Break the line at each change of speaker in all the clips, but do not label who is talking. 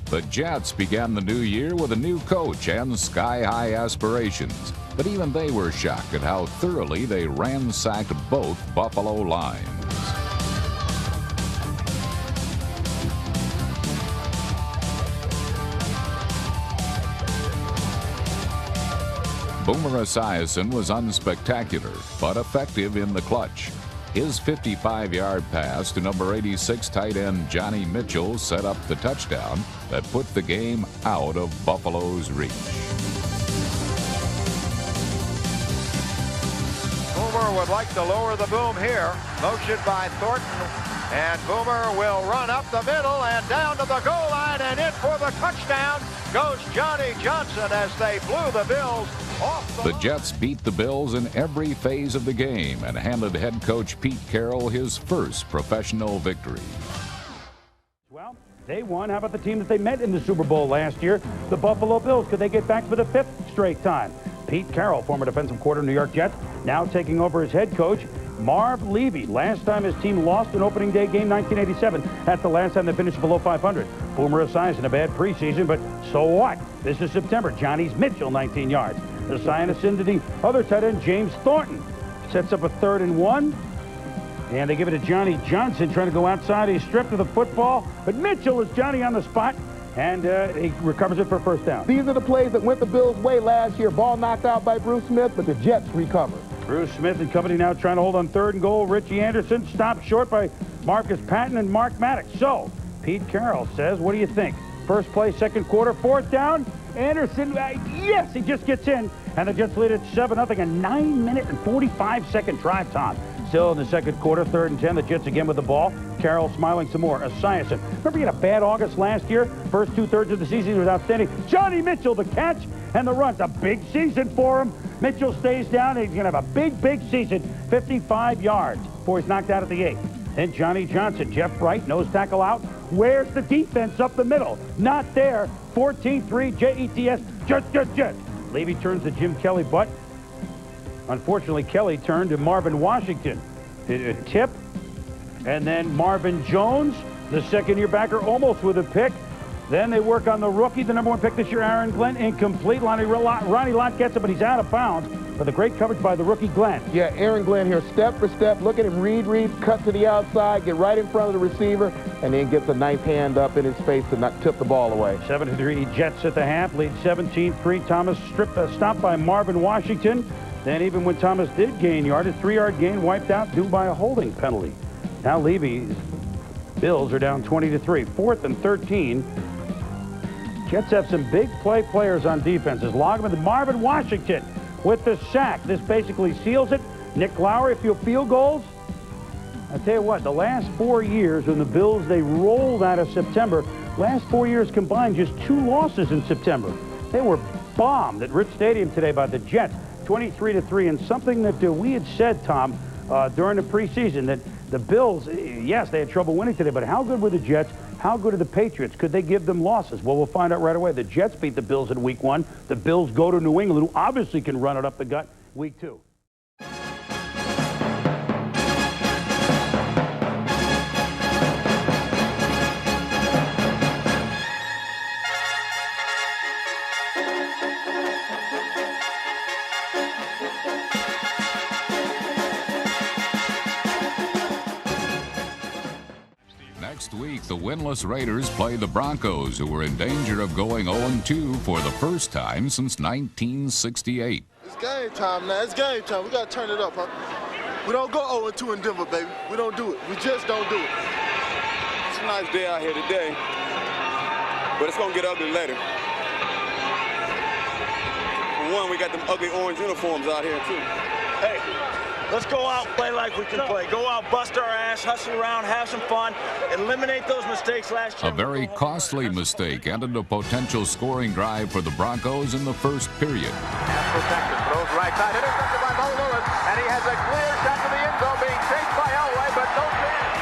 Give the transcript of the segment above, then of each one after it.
The Jets began the new year with a new coach and sky-high aspirations, but even they were shocked at how thoroughly they ransacked both Buffalo lines. Boomer Esiason was unspectacular, but effective in the clutch. His 55-yard pass to number 86 tight end Johnny Mitchell set up the touchdown that put the game out of Buffalo's reach.
Boomer would like to lower the boom here. Motion by Thornton, and Boomer will run up the middle and down to the goal line, and in for the touchdown goes Johnny Johnson as they blew the Bills off
the Jets beat the Bills in every phase of the game and handed head coach Pete Carroll his first professional victory.
Well, they won. How about the team that they met in the Super Bowl last year, the Buffalo Bills? Could they get back for the 5th straight time? Pete Carroll, former defensive coordinator of New York Jets, now taking over as head coach. Marv Levy, last time his team lost an opening day game, 1987. That's the last time they finished below 500. Boomer Esiason, a bad preseason, but so what? This is September. Johnny's Mitchell, 19 yards. Esiason to the other tight end, James Thornton. Sets up a 3rd and 1. And they give it to Johnny Johnson, trying to go outside. He's stripped of the football, but Mitchell is Johnny on the spot, and he recovers it for a first down.
These are the plays that went the Bills' way last year. Ball knocked out by Bruce Smith, but the Jets recovered.
Bruce Smith and company now trying to hold on 3rd and goal. Richie Anderson stopped short by Marcus Patton and Mark Maddox. So, Pete Carroll says, what do you think? First play, 2nd quarter, 4th down. Anderson, yes, he just gets in. And the Jets lead at 7-0, a 9-minute and 45-second drive time. Still in the 2nd quarter, 3rd and 10. The Jets again with the ball. Carroll smiling some more. Esiason. Remember he had a bad August last year? First 2/3 of the season he was outstanding. Johnny Mitchell, the catch and the run. It's a big season for him. Mitchell stays down. He's going to have a big, big season. 55 yards before he's knocked out at the 8th. Then Johnny Johnson. Jeff Wright, nose tackle out. Where's the defense up the middle? Not there. 14-3, Jets, Jets. Levy turns to Jim Kelly, but unfortunately Kelly turned to Marvin Washington. A tip, and then Marvin Jones, the 2nd-year backer, almost with a pick. Then they work on the rookie, the number 1 pick this year, Aaron Glenn, incomplete. Ronnie Lott gets it, but he's out of bounds. But the great coverage by the rookie Glenn.
Yeah, Aaron Glenn here, step for step. Look at him, read, cut to the outside, get right in front of the receiver, and then gets a nice hand up in his face to not tip the ball away.
7-3 Jets at the half, lead 17-3. Thomas stopped by Marvin Washington. Then even when Thomas did gain yard, a 3-yard gain wiped out due by a holding penalty. Now Levy's Bills are down 20-3. 4th and 13. Jets have some big players on defenses. Logman and Marvin Washington with the sack. This basically seals it. Nick Lowry, a few field goals. I'll tell you what, the last 4 years when the Bills, they rolled out of September, last 4 years combined, just 2 losses in September. They were bombed at Rich Stadium today by the Jets, 23-3, and something that we had said, Tom, during the preseason, that the Bills, yes, they had trouble winning today, but how good were the Jets? How good are the Patriots? Could they give them losses? Well, we'll find out right away. The Jets beat the Bills in Week 1. The Bills go to New England, who obviously can run it up the gut, Week 2.
Next week, the winless Raiders play the Broncos, who were in danger of going 0-2 for the first time since 1968.
It's game time now. It's game time. We got to turn it up, huh? We don't go 0-2 in Denver, baby. We don't do it. We just don't do it.
It's a nice day out here today, but it's going to get ugly later. For one, we got them ugly orange uniforms out here, too.
Hey, let's go out and play like we can play. Go out, bust our ass, hustle around, have some fun, eliminate those mistakes last year.
A very costly mistake ended a potential scoring drive for the Broncos in the first period.
Protected, throws right side, intercepted by Mo Lewis, and he has a clear shot to the end zone, being chased by Elway, but no chance.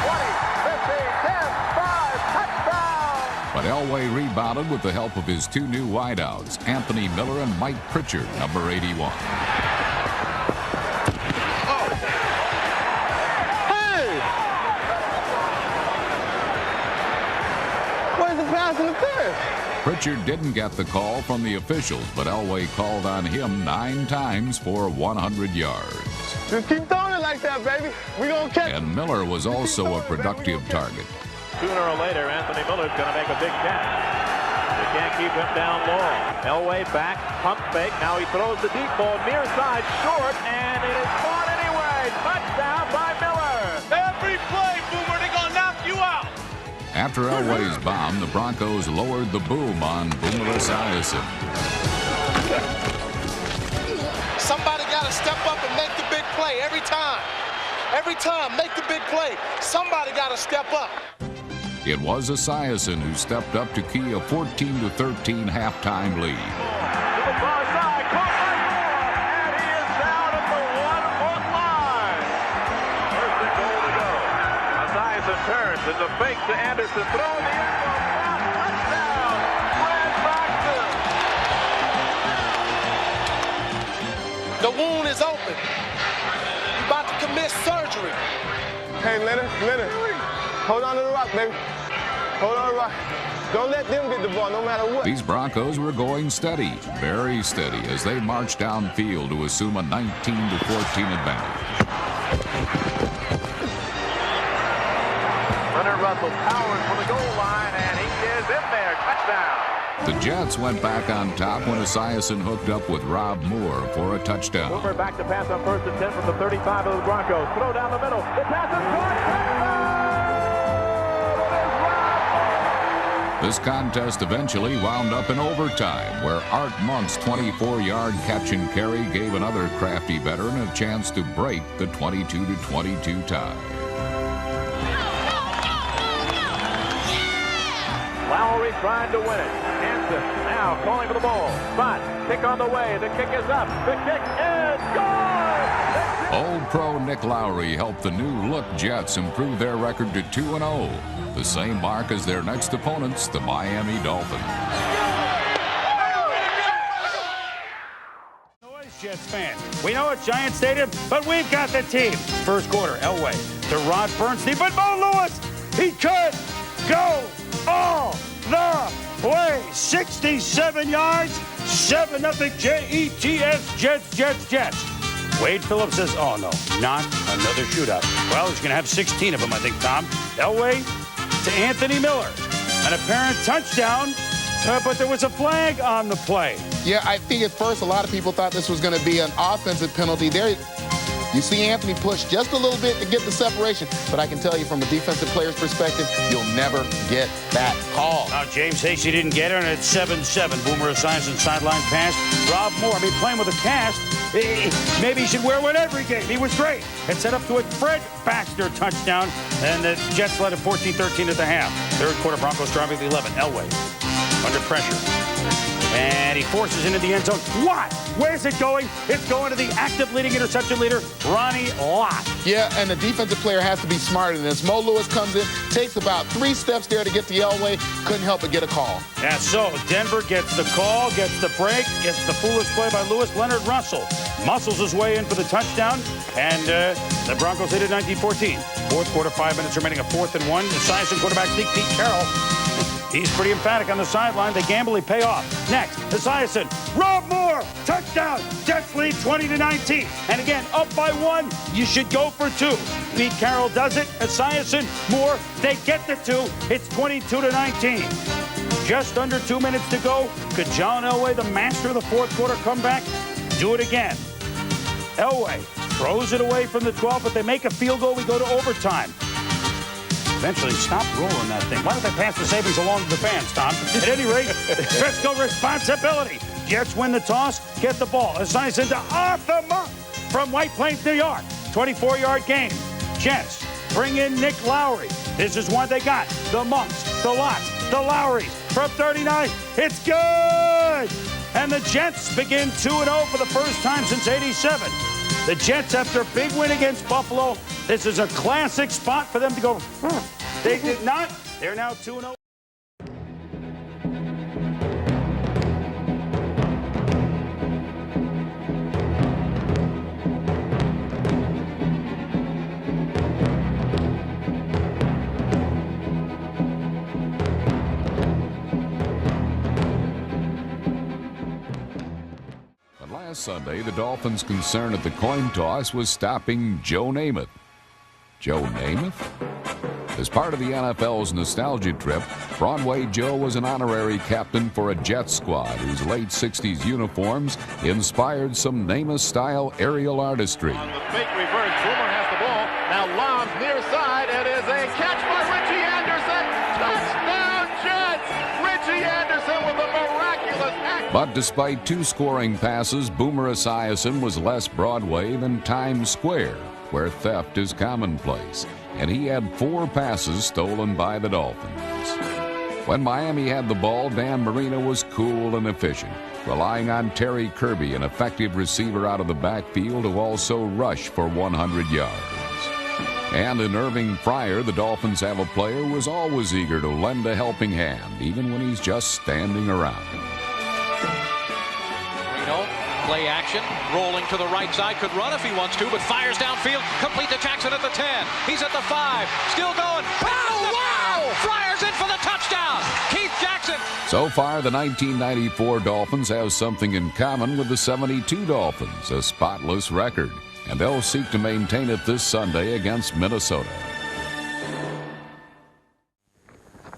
20, 15, 10, 5, touchdown!
But Elway rebounded with the help of his 2 new wideouts, Anthony Miller and Mike Pritchard, number 81.
pass interference.
Pritchard didn't get the call from the officials, but Elway called on him 9 times for 100 yards.
Just keep throwing it like that, baby. We're going to catch it.
And Miller was also a productive target.
Sooner or later, Anthony Miller's going to make a big catch. They can't keep him down low. Elway back, pump fake. Now he throws the deep ball near side, short, and it is caught anyway. Touchdown by Miller.
Every play, Boomer, they're going to knock you out.
After Elway's bomb, the Broncos lowered the boom on Boomer Esiason.
Somebody got to step up and make the big play every time. Every time, make the big play. Somebody got to step up.
It was Esiason who stepped up to key a 14-13 halftime lead.
To the far side, caught by Moore, and he is down at the 1-foot line. First and goal to go. Esiason turns, and the fake to Anderson, throw in the end zone, touchdown, Fred Baxter.
The wound is open. You're about to commit surgery.
Hey, Leonard, hold on to the rock, baby. Hold on to the rock. Don't let them get the ball, no matter what.
These Broncos were going steady, very steady, as they marched downfield to assume a 19-14 advantage.
Leonard Russell powers for the goal line, and he is in there. Touchdown.
The Jets went back on top when Esiason hooked up with Rob Moore for a touchdown.
Boomer back to pass on 1st and 10 from the 35 of the Broncos. Throw down the middle. The pass is caught.
This contest eventually wound up in overtime, where Art Monk's 24-yard catch and carry gave another crafty veteran a chance to break the 22-22 tie.
Lowry trying to win it. Hanson now calling for the ball. Spot. Kick on the way. The kick is up. The kick is good.
Old pro Nick Lowry helped the new-look Jets improve their record to 2-0, the same mark as their next opponents, the Miami Dolphins.
Jets fans, we know it's Giant Stadium, but we've got the team. First quarter, Elway to Rod Bernstein, but Mo Lewis, he could go all the way. 67 yards, 7-0 Jets, Jets. Wade Phillips says, oh no, not another shootout. Well, he's going to have 16 of them, I think, Tom. Elway to Anthony Miller. An apparent touchdown, but there was a flag on the play.
Yeah, I think at first a lot of people thought this was going to be an offensive penalty. There, you see Anthony push just a little bit to get the separation, but I can tell you from a defensive player's perspective, you'll never get that call.
Now, James Hasty didn't get it, and it's 7-7. Boomer Esiason sideline pass. Rob Moore, playing with a cast. Maybe he should wear one every game. He was great. It set up to a Fred Baxter touchdown, and the Jets led at 14-13 at the half. Third quarter, Broncos driving the 11. Elway under pressure. And he forces into the end zone. What? Where's it going? It's going to the active leading interception leader, Ronnie Lott.
Yeah, and the defensive player has to be smarter than this. Mo Lewis comes in, takes about 3 steps there to get to Elway, couldn't help but get a call.
Yeah, so Denver gets the call, gets the break, gets the foolish play by Lewis. Leonard Russell muscles his way in for the touchdown, and the Broncos lead at 19-14. Fourth quarter, 5 minutes remaining, a 4th and 1. The Esiason quarterback sneak, Pete Carroll. He's pretty emphatic on the sideline. They gamble, he pay off. Next, Esiason, Rob Moore, touchdown. Jets lead 20-19. And again, up by 1. You should go for 2. Pete Carroll does it. Esiason, Moore, they get the 2. It's 22-19. Just under 2 minutes to go. Could John Elway, the master of the fourth quarter, come back? Do it again. Elway throws it away from the 12, but they make a field goal. We go to overtime. Eventually stop rolling that thing. Why don't they pass the savings along to the fans, Tom? At any rate, fiscal responsibility. Jets win the toss, get the ball. Esiason to Arthur Monk from White Plains, New York. 24-yard game. Jets bring in Nick Lowry. This is what they got. The Monks, the Lotts, the Lowrys from 39. It's good! And the Jets begin 2-0 for the first time since '87. The Jets, after a big win against Buffalo, this is a classic spot for them to go. They did not. They're now 2-0.
Last Sunday, the Dolphins' concern at the coin toss was stopping Joe Namath. Joe Namath? As part of the NFL's nostalgia trip, Broadway Joe was an honorary captain for a Jets squad whose late 60s uniforms inspired some Namath-style aerial artistry.
On the fake reverse, Boomer has the ball. Now Lom's near side. It is a catch by Richie Anderson. Touchdown Jets! Richie Anderson with a miraculous act.
But despite 2 scoring passes, Boomer Esiason was less Broadway than Times Square, where theft is commonplace. And he had 4 passes stolen by the Dolphins. When Miami had the ball, Dan Marino was cool and efficient, relying on Terry Kirby, an effective receiver out of the backfield who also rushed for 100 yards. And in Irving Fryer, the Dolphins have a player who is always eager to lend a helping hand, even when he's just standing around.
Play action, rolling to the right side, could run if he wants to, but fires downfield, complete to Jackson at the 10. He's at the 5, still going. Oh, wow! Flyers in for the touchdown. Keith Jackson.
So far, the 1994 Dolphins have something in common with the 72 Dolphins, a spotless record, and they'll seek to maintain it this Sunday against Minnesota.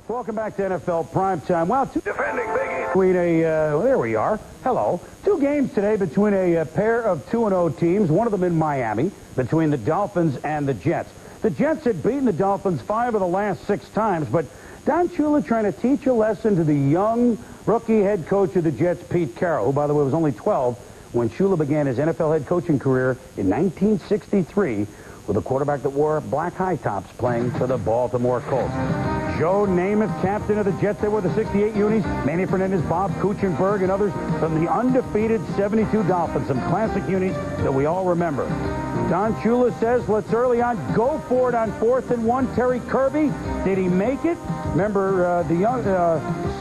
Welcome back to NFL Primetime. Well,
Defending Big East.
Between there we are. Hello. 2 games today between a pair of 2-0 teams, one of them in Miami, between the Dolphins and the Jets. The Jets had beaten the Dolphins 5 of the last 6 times, but Don Shula trying to teach a lesson to the young rookie head coach of the Jets, Pete Carroll, who, by the way, was only 12 when Shula began his NFL head coaching career in 1963 with a quarterback that wore black high tops playing for the Baltimore Colts. Joe Namath, captain of the Jets. They were the 68 unis. Manny Fernandez, Bob Kuchenberg, and others from the undefeated 72 Dolphins. Some classic unis that we all remember. Don Shula says, let's early on go for it on 4th and 1. Terry Kirby, did he make it? Remember, the young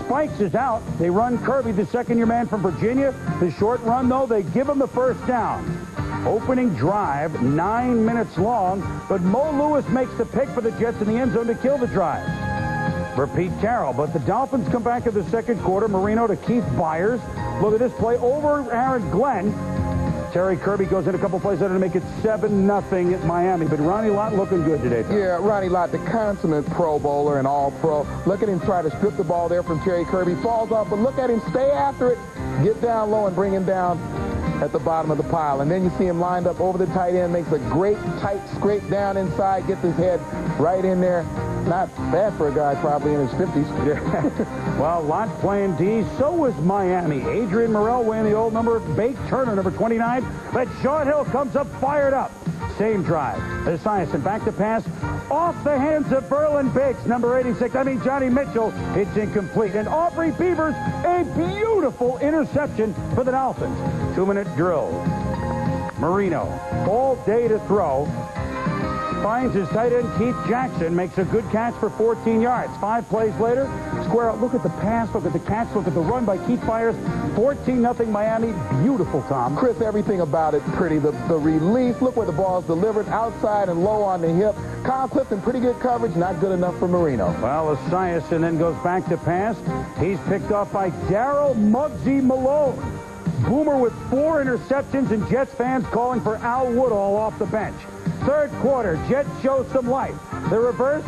Spikes is out. They run Kirby, the second-year man from Virginia. The short run, though, they give him the first down. Opening drive, 9 minutes long, but Mo Lewis makes the pick for the Jets in the end zone to kill the drive for Pete Carroll. But the Dolphins come back in the second quarter. Marino to Keith Byers. Look at this play over Aaron Glenn. Terry Kirby goes in a couple plays later to make it 7-0 at Miami. But Ronnie Lott looking good today.
Yeah, Ronnie Lott, the consummate Pro Bowler and All-Pro. Look at him try to strip the ball there from Terry Kirby. Falls off, but look at him stay after it. Get down low and bring him down at the bottom of the pile. And then you see him lined up over the tight end, makes a great tight scrape down inside, gets his head right in there. Not bad for a guy probably in his 50s.
Yeah. Well, Lott playing D. So was Miami. Adrian Morrell wearing the old number. Bake Turner, number 29. But Shawn Hill comes up fired up. Same drive. Esiason back to pass. Off the hands of Berlin Biggs, number 86. Johnny Mitchell. It's incomplete. And Aubrey Beavers, a beautiful interception for the Dolphins. 2-minute drill. Marino, all day to throw. Finds his tight end, Keith Jackson, makes a good catch for 14 yards. 5 plays later, square out. Look at the pass, look at the catch, look at the run by Keith Byers. 14-0 Miami. Beautiful, Tom.
Chris, everything about it pretty. The release, look where the ball is delivered, outside and low on the hip. Kyle Clifton, pretty good coverage, not good enough for Marino.
Well, Esiason then goes back to pass. He's picked off by Darryl Muggsy Malone. Boomer with 4 interceptions, and Jets fans calling for Al Woodall off the bench. Third quarter, Jets show some life. The reverse,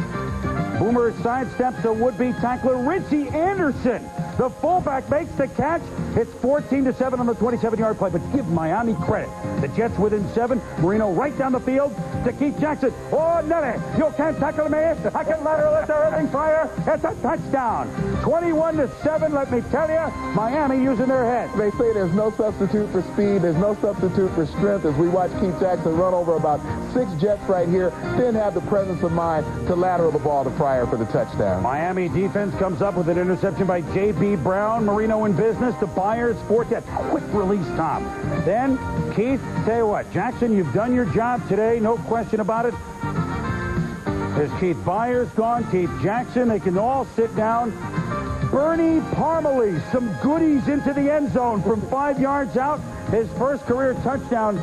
Boomer sidesteps a would-be tackler, Richie Anderson. The fullback makes the catch. It's 14-7 on the 27-yard play, but give Miami credit. The Jets within 7. Marino right down the field to Keith Jackson. Oh, Nelly, you can't tackle me. I can lateral it to Irving Fryer. It's a touchdown. 21-7, let me tell you. Miami using their head.
They say there's no substitute for speed. There's no substitute for strength as we watch Keith Jackson run over about 6 Jets right here, then have the presence of mind to lateral the ball to Fryer for the touchdown.
Miami defense comes up with an interception by J.B. Brown. Marino in business to Byers. 4-10. Quick release, Tom. Then, Keith, tell you what, Jackson, you've done your job today. No question about it. There's Keith Byers gone, Keith Jackson. They can all sit down. Bernie Parmalee, some goodies into the end zone from 5 yards out. His first career touchdown.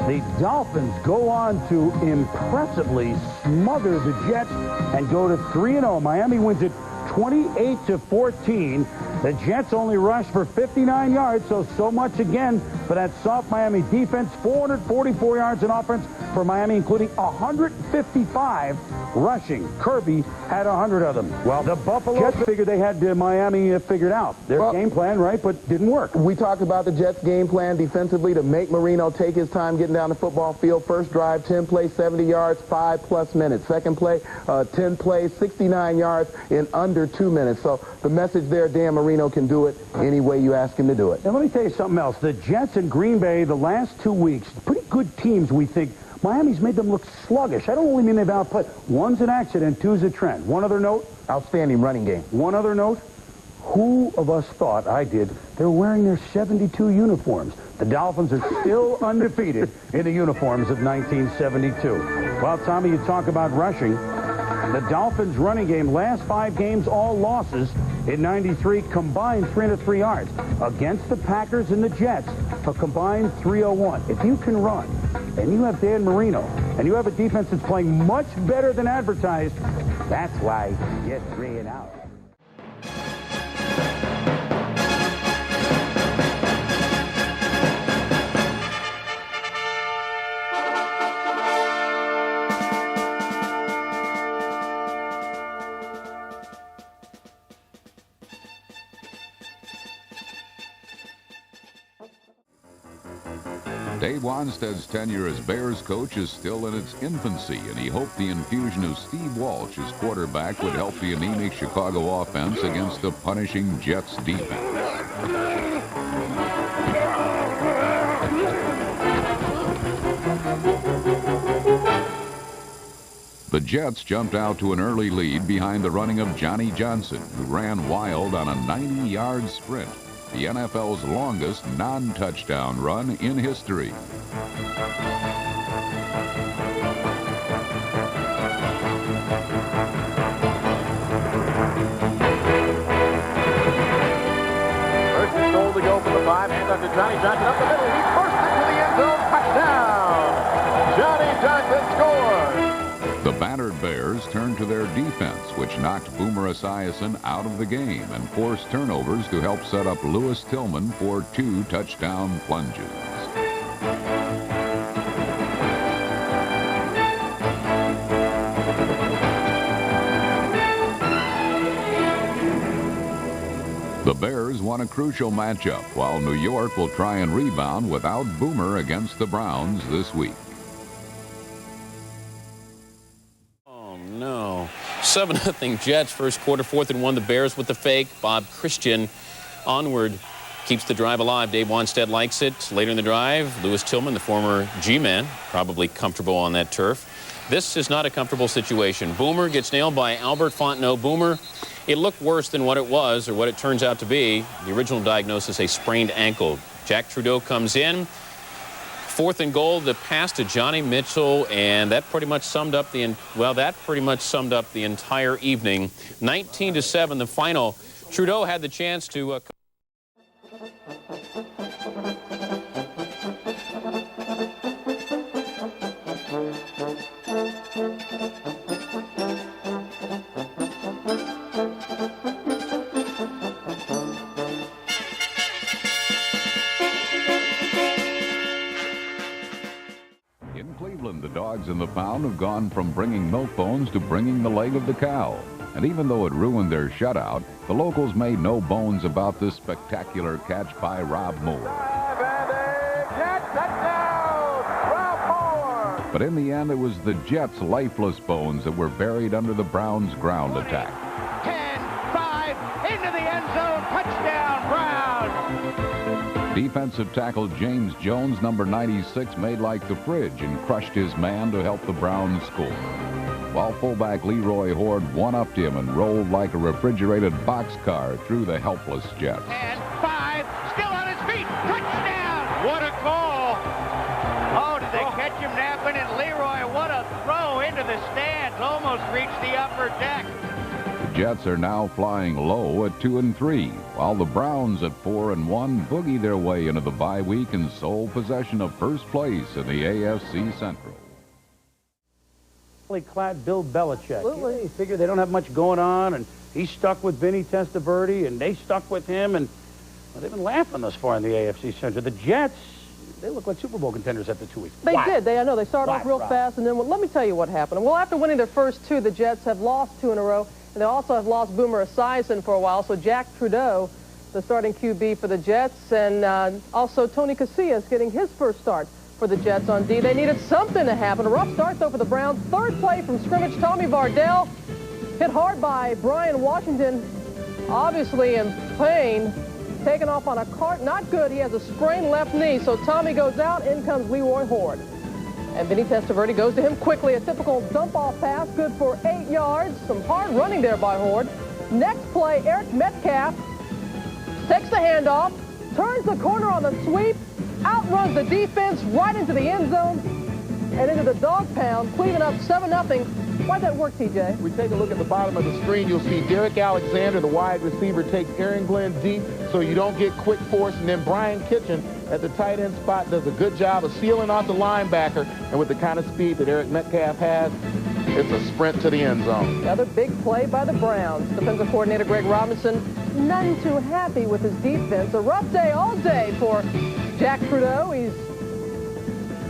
The Dolphins go on to impressively smother the Jets and go to 3-0. Miami wins it 28-14. The Jets only rushed for 59 yards, so much again for that soft Miami defense. 444 yards in offense for Miami, including 155 rushing. Kirby had 100 of them. Well, the Buffalo Jets figured they had Miami figured out. Their game plan, right, but didn't work.
We talked about the Jets' game plan defensively to make Marino take his time getting down the football field. First drive, 10 plays, 70 yards, 5+ minutes. Second play, 10 plays, 69 yards in under 2 minutes. So the message there, Dan Marino can do it any way you ask him to do it.
And let me tell you something else. The Jets and Green Bay, the last 2 weeks, pretty good teams, we think. Miami's made them look sluggish. I don't only mean they've outplayed. One's an accident, two's a trend. One other note.
Outstanding running game.
One other note. Who of us thought, I did, they're wearing their 72 uniforms. The Dolphins are still undefeated in the uniforms of 1972. Well, Tommy, you talk about rushing. The Dolphins' running game, last 5 games, all losses. In 93, combined 303 yards. Against the Packers and the Jets, a combined 301. If you can run, and you have Dan Marino, and you have a defense that's playing much better than advertised, that's why you get 3 and out.
Dave Wanstead's tenure as Bears coach is still in its infancy, and he hoped the infusion of Steve Walsh as quarterback would help the anemic Chicago offense against the punishing Jets defense. The Jets jumped out to an early lead behind the running of Johnny Johnson, who ran wild on a 90-yard sprint, the NFL's longest non-touchdown run in history.
First and goal to go for the 5. Hand up to Johnny Johnson up the middle. He bursts into the end zone. Touchdown! Johnny Johnson scores!
The battered Bears turned to their defense, which knocked Boomer Esiason out of the game and forced turnovers to help set up Lewis Tillman for 2 touchdown plunges. The Bears won a crucial matchup, while New York will try and rebound without Boomer against the Browns this week.
7-0 Jets, first quarter, 4th and 1. The Bears with the fake. Bob Christian onward keeps the drive alive. Dave Wanstead likes it. Later in the drive, Lewis Tillman, the former G-man, probably comfortable on that turf. This is not a comfortable situation. Boomer gets nailed by Albert Fontenot. Boomer, it looked worse than what it was or what it turns out to be. The original diagnosis, a sprained ankle. Jack Trudeau comes in. 4th and goal, the pass to Johnny Mitchell, and that pretty much summed up the entire evening. 19-7, the final. Trudeau had the chance to.
In the pound have gone from bringing milk bones to bringing the leg of the cow. And even though it ruined their shutout, the locals made no bones about this spectacular catch by Rob Moore. But in the end, it was the Jets' lifeless bones that were buried under the Browns' ground attack.
10-5 into the end zone. Touchdown, Browns!
Defensive tackle James Jones, number 96, made like the fridge and crushed his man to help the Browns score. While fullback Leroy Horde one-upped him and rolled like a refrigerated boxcar through the helpless Jets.
And 5, still on his feet. Touchdown! What a call! Oh, did they catch him napping? And Leroy, what a throw into the stands. Almost reached the upper deck.
The Jets are now flying low at 2-3, while the Browns at 4-1 boogie their way into the bye week in sole possession of first place in the AFC Central.
Clad Bill Belichick. Absolutely. Yeah, you figure they don't have much going on, and he's stuck with Vinny Testaverde, and they stuck with him, and well, they've been laughing thus far in the AFC Central. The Jets, they look like Super Bowl contenders after 2 weeks.
They did. I know. They started off real fast, and then let me tell you what happened. Well, after winning their first two, the Jets have lost 2 in a row, and they also have lost Boomer Esiason for a while. So Jack Trudeau, the starting QB for the Jets, and also Tony Casillas getting his first start for the Jets on D. They needed something to happen. A rough start, though, for the Browns. Third play from scrimmage, Tommy Vardell hit hard by Brian Washington, obviously in pain, taken off on a cart. Not good. He has a sprained left knee, so Tommy goes out. In comes Leroy Horde. And Vinny Testaverde goes to him quickly. A typical dump-off pass, good for 8 yards. Some hard running there by Horde. Next play, Eric Metcalf takes the handoff, turns the corner on the sweep, outruns the defense right into the end zone and into the dog pound. Cleveland up 7-0. Why'd that work, TJ?
We take a look at the bottom of the screen. You'll see Derek Alexander, the wide receiver, takes Aaron Glenn deep so you don't get quick force. And then Brian Kitchen at the tight end spot does a good job of sealing off the linebacker. And with the kind of speed that Eric Metcalf has, it's a sprint to the end zone.
Another big play by the Browns. Defensive coordinator Greg Robinson, none too happy with his defense. A rough day all day for Jack Trudeau. He's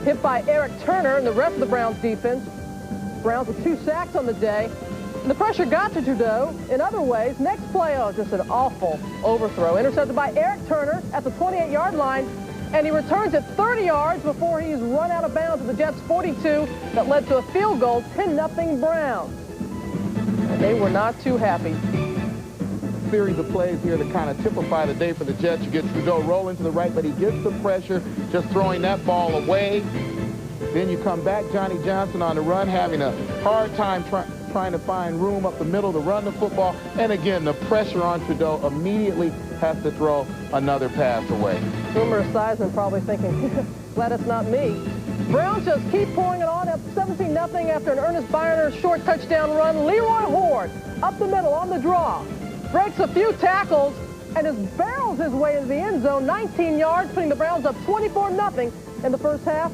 hit by Eric Turner and the rest of the Browns defense. Browns with 2 sacks on the day. And the pressure got to Trudeau in other ways. Next play, just an awful overthrow. Intercepted by Eric Turner at the 28-yard line. And he returns it 30 yards before he's run out of bounds at the Jets' 42. That led to a field goal, 10-0 Browns. And they were not too happy.
Series of plays here that kind of typify the day for the Jets. You get Trudeau rolling to the right, but he gets the pressure, just throwing that ball away. Then you come back, Johnny Johnson on the run, having a hard time trying to find room up the middle to run the football. And again, the pressure on Trudeau immediately has to throw another pass away.
Boomer Esiason probably thinking, glad it's not me. Browns just keep pouring it on, up 17-0 after an Ernest Byner short touchdown run. Leroy Horde up the middle on the draw. Breaks a few tackles and just barrels his way into the end zone, 19 yards, putting the Browns up 24-0 in the first half.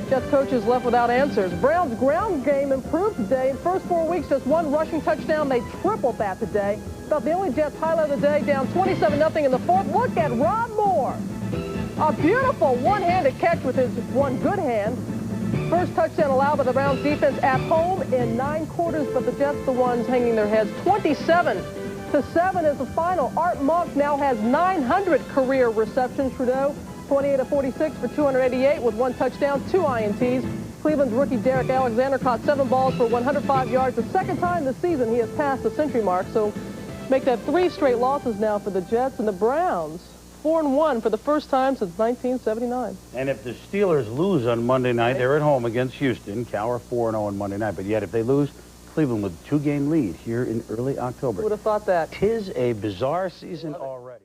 Jets coaches left without answers. Browns' ground game improved today. In first 4 weeks, just 1 rushing touchdown. They tripled that today. About the only Jets highlight of the day, down 27-0 in the fourth. Look at Rob Moore. A beautiful one-handed catch with his one good hand. First touchdown allowed by the Browns defense at home in 9 quarters, but the Jets the ones hanging their heads. 27-7 is the final. Art Monk now has 900 career receptions. Trudeau 28-46 for 288 with 1 touchdown, 2 INTs. Cleveland's rookie Derek Alexander caught 7 balls for 105 yards. The second time this season he has passed the century mark, so make that 3 straight losses now for the Jets. And the Browns 4-1 for the first time since 1979.
And if the Steelers lose on Monday night, they're at home against Houston. Cal are 4-0 on Monday night, but yet if they lose, Cleveland with a 2-game lead here in early October.
Who would have thought that?
'Tis a bizarre season already.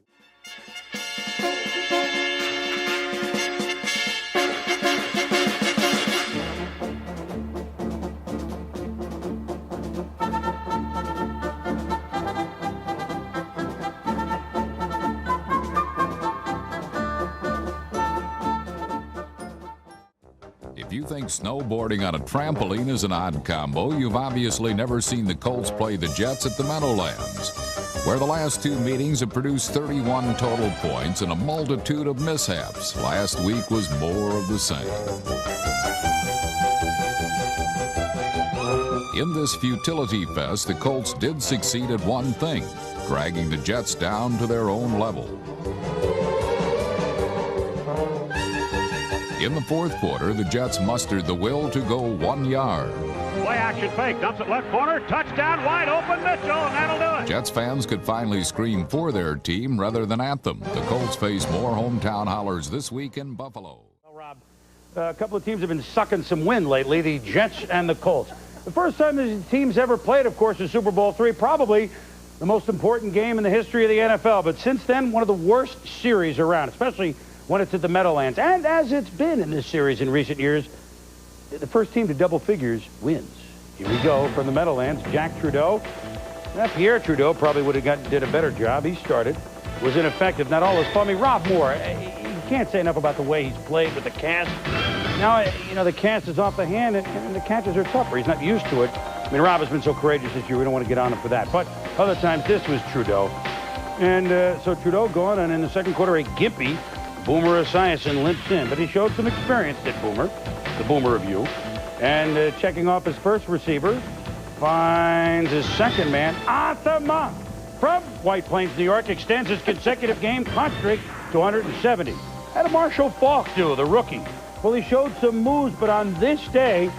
If you think snowboarding on a trampoline is an odd combo, you've obviously never seen the Colts play the Jets at the Meadowlands, where the last 2 meetings have produced 31 total points and a multitude of mishaps. Last week was more of the same. In this futility fest, the Colts did succeed at one thing, dragging the Jets down to their own level. In the fourth quarter, the Jets mustered the will to go 1 yard.
Play action fake, dumps it left corner, touchdown, wide open Mitchell, and that'll do it.
Jets fans could finally scream for their team rather than at them. The Colts face more hometown hollers this week in Buffalo.
Well, Rob, a couple of teams have been sucking some wind lately, the Jets and the Colts. The first time these teams ever played, of course, is Super Bowl III, probably the most important game in the history of the NFL. But since then, one of the worst series around, especially when it's at the Meadowlands. And as it's been in this series in recent years, the first team to double figures wins. Here we go from the Meadowlands, Jack Trudeau. Pierre Trudeau probably did a better job. He started, was ineffective, not all as fun. I mean, Rob Moore, you can't say enough about the way he's played with the cast. Now, you know, the cast is off the hand, and the catches are tougher. He's not used to it. I mean, Rob has been so courageous this year, we don't want to get on him for that. But other times, this was Trudeau. And so Trudeau gone, and in the second quarter, a gimpy Boomer Esiason limps in, but he showed some experience, did Boomer, the Boomer of you. And checking off his first receiver, finds his second man, Atama, from White Plains, New York, extends his consecutive game punt streak to 170. How did Marshall Faulk do, the rookie? Well, he showed some moves, but on this day,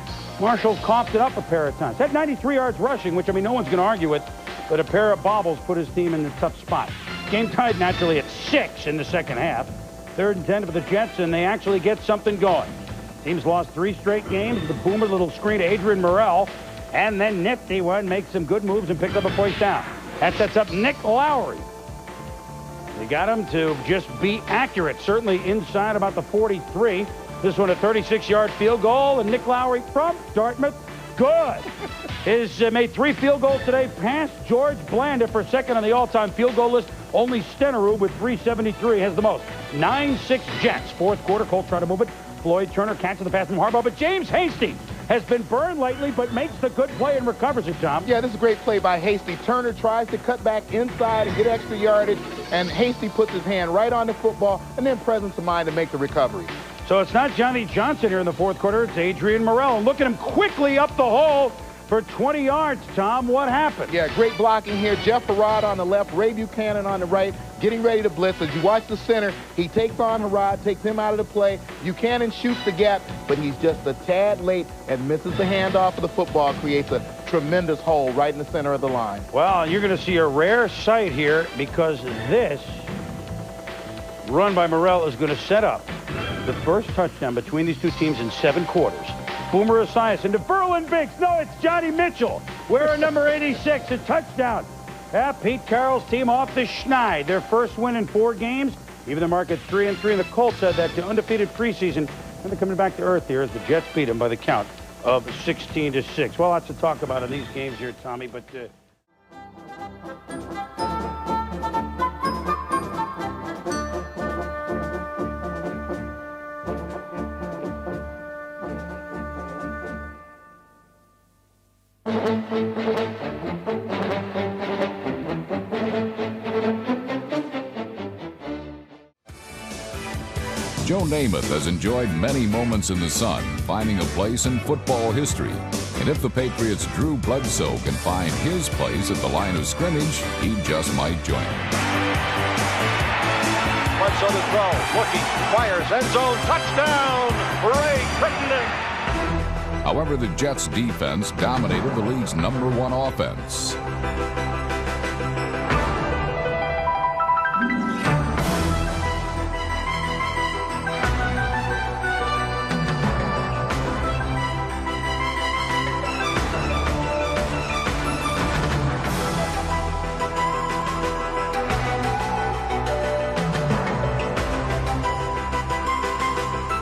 Marshall coughed it up a pair of times. Had 93 yards rushing, which, I mean, no one's going to argue with, but a pair of bobbles put his team in a tough spot. Game tied naturally at 6 in the second half. 3rd and 10 for the Jets, and they actually get something going. Team's lost 3 straight games. The Boomer little screen to Adrian Morrell, and then nifty one makes some good moves and picks up a first down. That sets up Nick Lowry. They got him to just be accurate, certainly inside about the 43. This one a 36-yard field goal, and Nick Lowry from Dartmouth, good. Has made 3 field goals today, past George Blanda for second on the all-time field goal list. Only Stenerud with 373 has the most. 9-6 Jets. 4th quarter, Colts try to move it. Floyd Turner catches the pass from Harbaugh, but James Hasty has been burned lately, but makes the good play and recovers it, Tom.
Yeah, this is a great play by Hasty. Turner tries to cut back inside and get extra yardage, and Hasty puts his hand right on the football and then presence of mind to make the recovery.
So it's not Johnny Johnson here in the 4th quarter. It's Adrian Morrell. And look at him quickly up the hole for 20 yards, Tom. What happened?
Yeah, great blocking here. Jeff Harrod on the left, Ray Buchanan on the right, getting ready to blitz. As you watch the center, he takes on Harrod, takes him out of the play. Buchanan shoots the gap, but he's just a tad late and misses the handoff of the football, creates a tremendous hole right in the center of the line.
Well, you're going to see a rare sight here because this run by Morrell is going to set up the first touchdown between these two teams in 7 quarters. Boomer Esiason to Verlin Biggs. No, it's Johnny Mitchell. Wearing number 86, a touchdown. Yeah, Pete Carroll's team off the schneid. Their first win in 4 games. Even the mark at 3-3, and the Colts had that undefeated preseason. And they're coming back to earth here as the Jets beat them by the count of 16-6. Well, lots to talk about in these games here, Tommy, but...
Joe Namath has enjoyed many moments in the sun, finding a place in football history. And if the Patriots' Drew Bledsoe can find his place at the line of scrimmage, he just might join him.
Bledsoe to throw, looking, fires, end zone, touchdown, Ray Crittenden.
However, the Jets' defense dominated the league's #1 offense.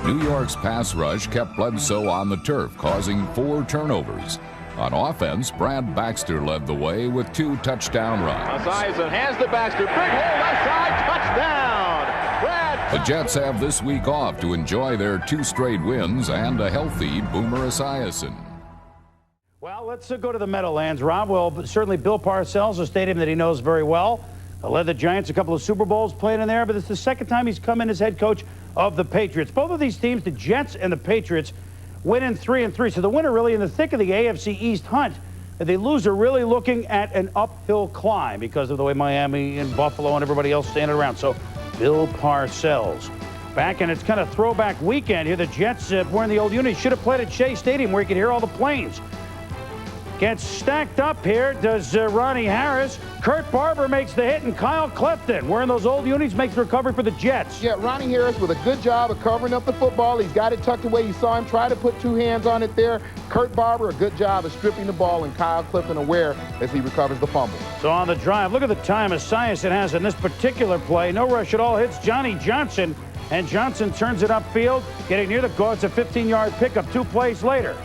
New York's pass rush kept Bledsoe on the turf, causing 4 turnovers. On offense, Brad Baxter led the way with 2 touchdown runs.
Esiason has the Baxter. Big hole left side. Touchdown. Brad.
The Jets have this week off to enjoy their 2 straight wins and a healthy Boomer Esiason.
Well, let's go to the Meadowlands, Rob. Well, certainly Bill Parcells, a stadium that he knows very well. Led the Giants a couple of Super Bowls playing in there, but it's the second time he's come in as head coach of the Patriots. Both of these teams, the Jets and the Patriots, win in 3-3. So the winner really in the thick of the AFC East hunt. The loser really looking at an uphill climb because of the way Miami and Buffalo and everybody else standing around. So Bill Parcells back, and it's kind of throwback weekend here. The Jets wearing the old unit should have played at Shea Stadium where you could hear all the planes. Gets stacked up here, does Ronnie Harris. Kurt Barber makes the hit, and Kyle Clifton, wearing those old unis, makes the recovery for the Jets.
Yeah, Ronnie Harris with a good job of covering up the football. He's got it tucked away. You saw him try to put 2 hands on it there. Kurt Barber, a good job of stripping the ball, and Kyle Clifton aware as he recovers the fumble.
So on the drive, look at the time Esiason has in this particular play. No rush at all, hits Johnny Johnson, and Johnson turns it upfield, getting near the goal. It's a 15-yard pickup 2 plays later.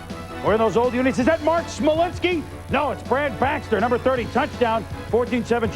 Where are those old units? Is that Mark Smolinski? No, it's Brad Baxter, number 30, touchdown, 14-7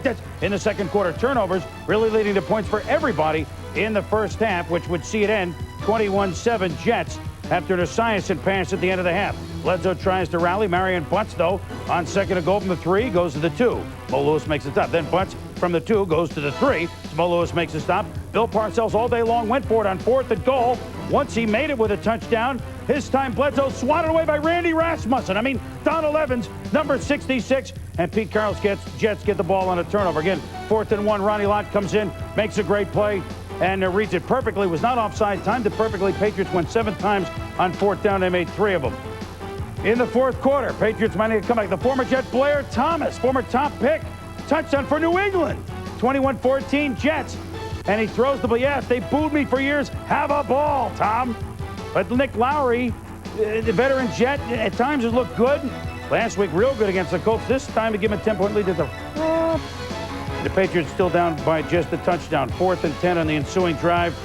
Jets in the second quarter. Turnovers really leading to points for everybody in the first half, which would see it end 21-7 Jets after an Esiason pass at the end of the half. Bledsoe tries to rally. Marion Butts, though, on second and goal from the 3, goes to the 2. Mo Lewis makes the stop. Then Butts from the 2 goes to the 3. Mo Lewis makes the stop. Bill Parcells all day long went for it on 4th and goal. Once he made it with a touchdown, his time Bledsoe swatted away by Randy Rasmussen. I mean, Donald Evans, number 66, and Pete Carroll's Jets get the ball on a turnover. Again, 4th and 1, Ronnie Lott comes in, makes a great play, and reads it perfectly. Was not offside, timed it perfectly. Patriots went 7 times on 4th down. They made 3 of them. In the 4th quarter, Patriots might need to come back. The former Jet Blair Thomas, former top pick, touchdown for New England. 21-14 Jets. And he throws the ball. Yes, they booed me for years. Have a ball, Tom. But Nick Lowry, the veteran Jet, at times has looked good. Last week, real good against the Colts. This time to give him a 10-point lead. The Patriots still down by just a touchdown. 4th and 10 on the ensuing drive.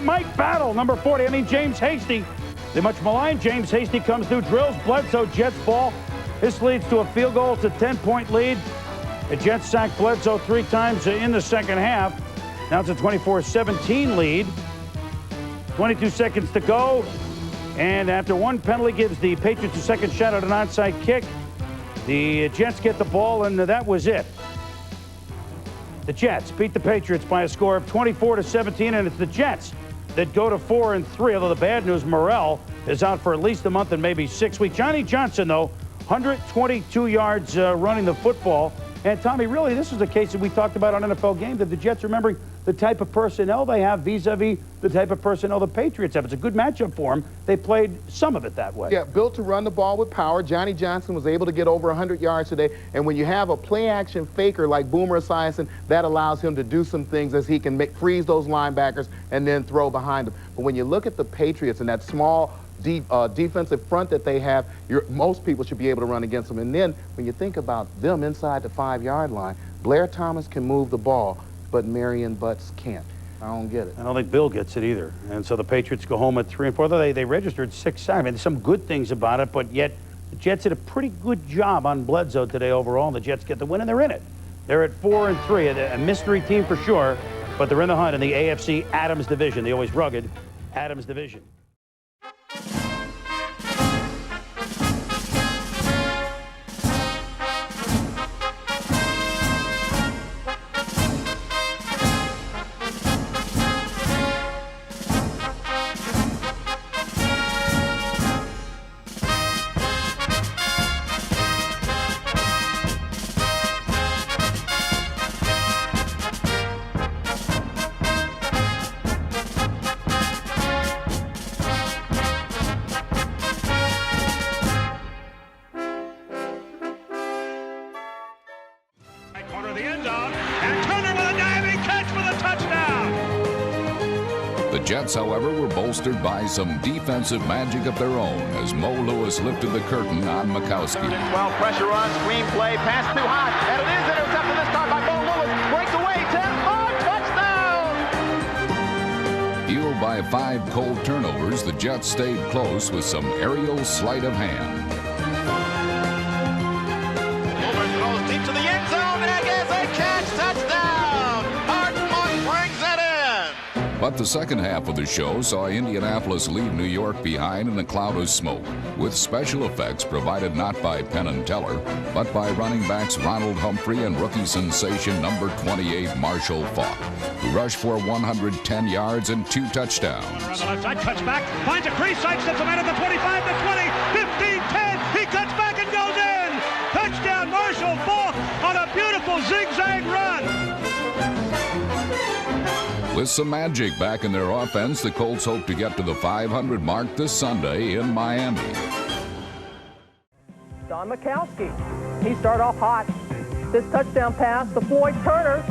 Mike Battle, number 40. James Hasty. The much maligned James Hasty comes through, drills Bledsoe, Jets ball. This leads to a field goal. It's a 10-point lead. The Jets sacked Bledsoe 3 times in the second half. Now it's a 24-17 lead. 22 seconds to go. And after one penalty gives the Patriots a second shot at an onside kick, the Jets get the ball, and that was it. The Jets beat the Patriots by a score of 24-17, and it's the Jets that go to 4-3, although the bad news, Morrell is out for at least a month and maybe 6 weeks. Johnny Johnson, though, 122 yards running the football. And, Tommy, really, this is a case that we talked about on NFL Game, that the Jets, remembering the type of personnel they have vis-a-vis the type of personnel the Patriots have. It's a good matchup for them. They played some of it that way.
Yeah, built to run the ball with power. Johnny Johnson was able to get over 100 yards today. And when you have a play-action faker like Boomer Esiason, that allows him to do some things as he can freeze those linebackers and then throw behind them. But when you look at the Patriots and that small defensive front that they have, most people should be able to run against them. And then when you think about them inside the 5-yard line, Blair Thomas can move the ball, but Marion Butts can't. I don't get it.
I don't think Bill gets it either. And so the Patriots go home at 3-4. They registered 6 sacks. I mean, there's some good things about it, but yet the Jets did a pretty good job on Bledsoe today overall. The Jets get the win, and they're in it. They're at 4-3, a mystery team for sure, but they're in the hunt in the AFC Adams division, the always rugged Adams division.
Corner of the end zone, and Turner with a diving catch for the touchdown.
The Jets, however, were bolstered by some defensive magic of their own as Mo Lewis lifted the curtain on Mikowski.
12 pressure on, screen play, pass too high, and it is intercepted this time by Mo Lewis. Breaks away, 10-5 touchdown!
Fueled by 5 cold turnovers, the Jets stayed close with some aerial sleight of hand.
Deep to the end zone, and gets a catch, touchdown! Hartman brings it in!
But the second half of the show saw Indianapolis leave New York behind in a cloud of smoke, with special effects provided not by Penn and Teller, but by running backs Ronald Humphrey and rookie sensation number 28 Marshall Faulk, who rushed for 110 yards and 2 touchdowns.
On the left side, cuts back, finds a crease, sidesteps a man at the 25, the 20, 15, 10, he cuts back and goes in! Touchdown, Marshall Faulk on a beautiful zigzag run.
With some magic back in their offense, the Colts hope to get to the 500 mark this Sunday in Miami.
Don Mikowski, he started off hot. This touchdown pass to Floyd Turner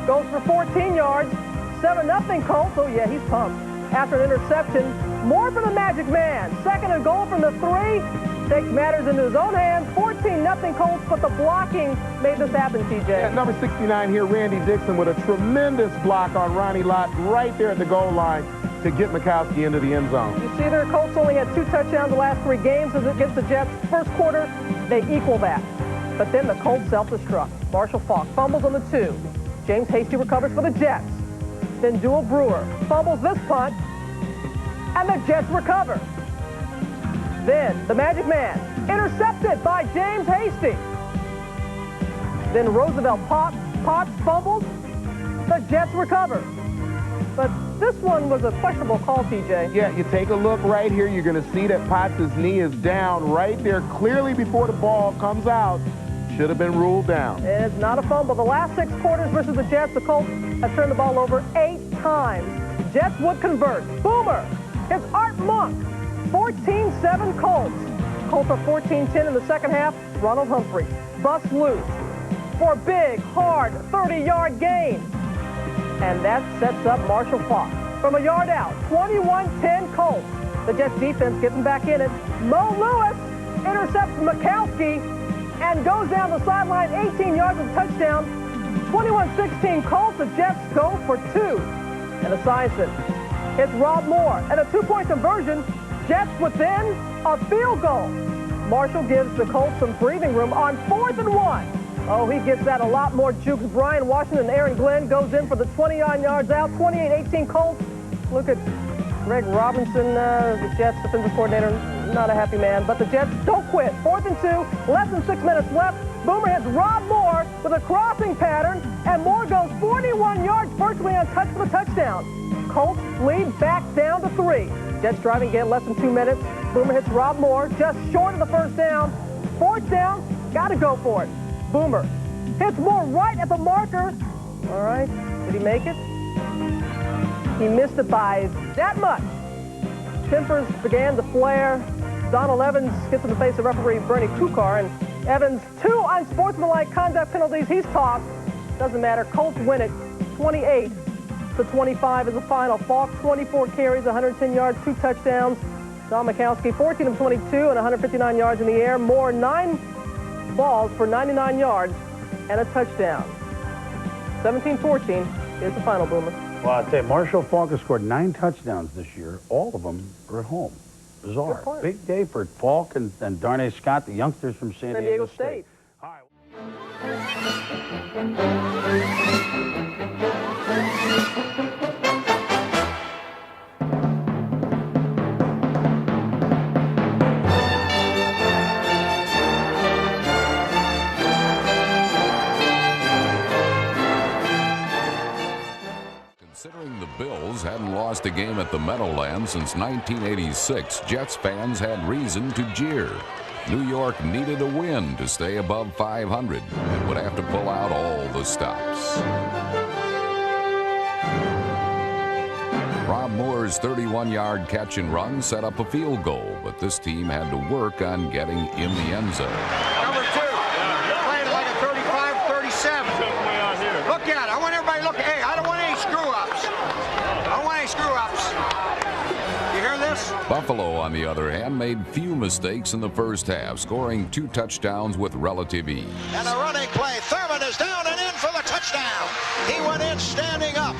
goes for 14 yards. 7-0 Colts. Oh yeah, he's pumped. After an interception, more for the Magic Man. 2nd and goal from the 3. Takes matters into his own hands. 14-0 Colts, but the blocking made this happen, TJ.
Yeah, number 69 here, Randy Dixon, with a tremendous block on Ronnie Lott right there at the goal line to get Mikowski into the end zone.
You see there, Colts only had 2 touchdowns the last 3 games against the Jets. First quarter, they equal that. But then the Colts self-destruct. Marshall Faulk fumbles on the 2. James Hasty recovers for the Jets. Then Dual Brewer fumbles this punt, and the Jets recover. Then the Magic Man, intercepted by James Hasty. Then Roosevelt pops, fumbles, The Jets recover. But this one was a questionable call, TJ.
Yeah, you take a look right here. You're going to see that Potts' knee is down right there clearly before the ball comes out. Should have been ruled down.
It's not a fumble. The last 6 quarters versus the Jets, the Colts have turned the ball over 8 times. The Jets would convert. Boomer hits Art Monk. 14-7 Colts. Colts are 14-10 in the second half. Ronald Humphrey busts loose for a big, hard 30-yard gain. And that sets up Marshall Faulk from a yard out. 21-10 Colts. The Jets defense gets him back in it. Mo Lewis intercepts Mikowski and goes down the sideline 18 yards with a touchdown. 21-16 Colts. The Jets go for 2. And Esiason hits Rob Moore. And a 2-point conversion. Jets within a field goal. Marshall gives the Colts some breathing room on 4th and 1. Oh, he gets that a lot more jukes. Brian Washington and Aaron Glenn goes in for the 29 yards out. 28-18 Colts. Look at Greg Robinson, the Jets defensive coordinator. Not a happy man, but the Jets don't quit. 4th and 2, less than 6 minutes left. Boomer hits Rob Moore with a crossing pattern, and Moore goes 41 yards virtually untouched for the touchdown. Colts lead back down to 3. Jets driving again, less than 2 minutes. Boomer hits Rob Moore, just short of the first down. 4th down, got to go for it. Boomer hits Moore right at the marker. All right, did he make it? He missed it by that much. Tempers began to flare. Donald Evans gets in the face of referee Bernie Kukar, and Evans, 2 unsportsmanlike conduct penalties. He's tossed. Doesn't matter. Colts win it 28-25 is the final. Faulk, 24 carries, 110 yards, 2 touchdowns. Don Mikowski, 14 of 22 and 159 yards in the air. Moore, 9 balls for 99 yards and a touchdown. 17-14 is the final, Boomer.
Well, I'll tell you, Marshall Faulk has scored 9 touchdowns this year. All of them are at home. Bizarre. Big day for Faulk and Darnay Scott, the youngsters from San Diego State. All right.
Considering the Bills hadn't lost a game at the Meadowlands since 1986, Jets fans had reason to jeer. New York needed a win to stay above 500 and would have to pull out all the stops. Rob Moore's 31-yard catch and run set up a field goal, but this team had to work on getting in the end zone.
Number 2, playing like a 35-37. Look at it. I want everybody to look. Hey, I don't want any screw-ups. I don't want any screw-ups. You hear this?
Buffalo, on the other hand, made few mistakes in the first half, scoring 2 touchdowns with relative ease.
And a running play. Thurman is down and in for the touchdown. He went in standing up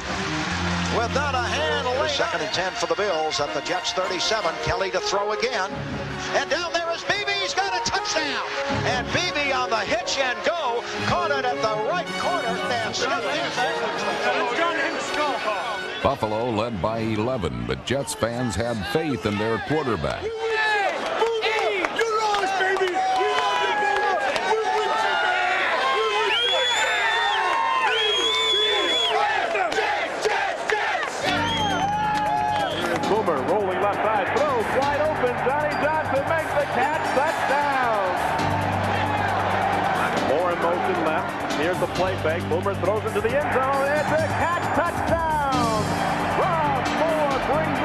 without a hand laid. 2nd and 10 for the Bills at the Jets 37. Kelly to throw again. And down there is Beebe. He's got a touchdown. And Beebe on the hitch and go. Caught it at the right corner and snuck in.
Buffalo led by 11, but Jets fans had faith in their quarterback.
Boomer rolling left side, throws wide open. Johnny Johnson makes the catch, touchdown. More in motion left. Here's the play fake. Boomer throws it to the end zone. It's a catch, touchdown. Rob Moore brings it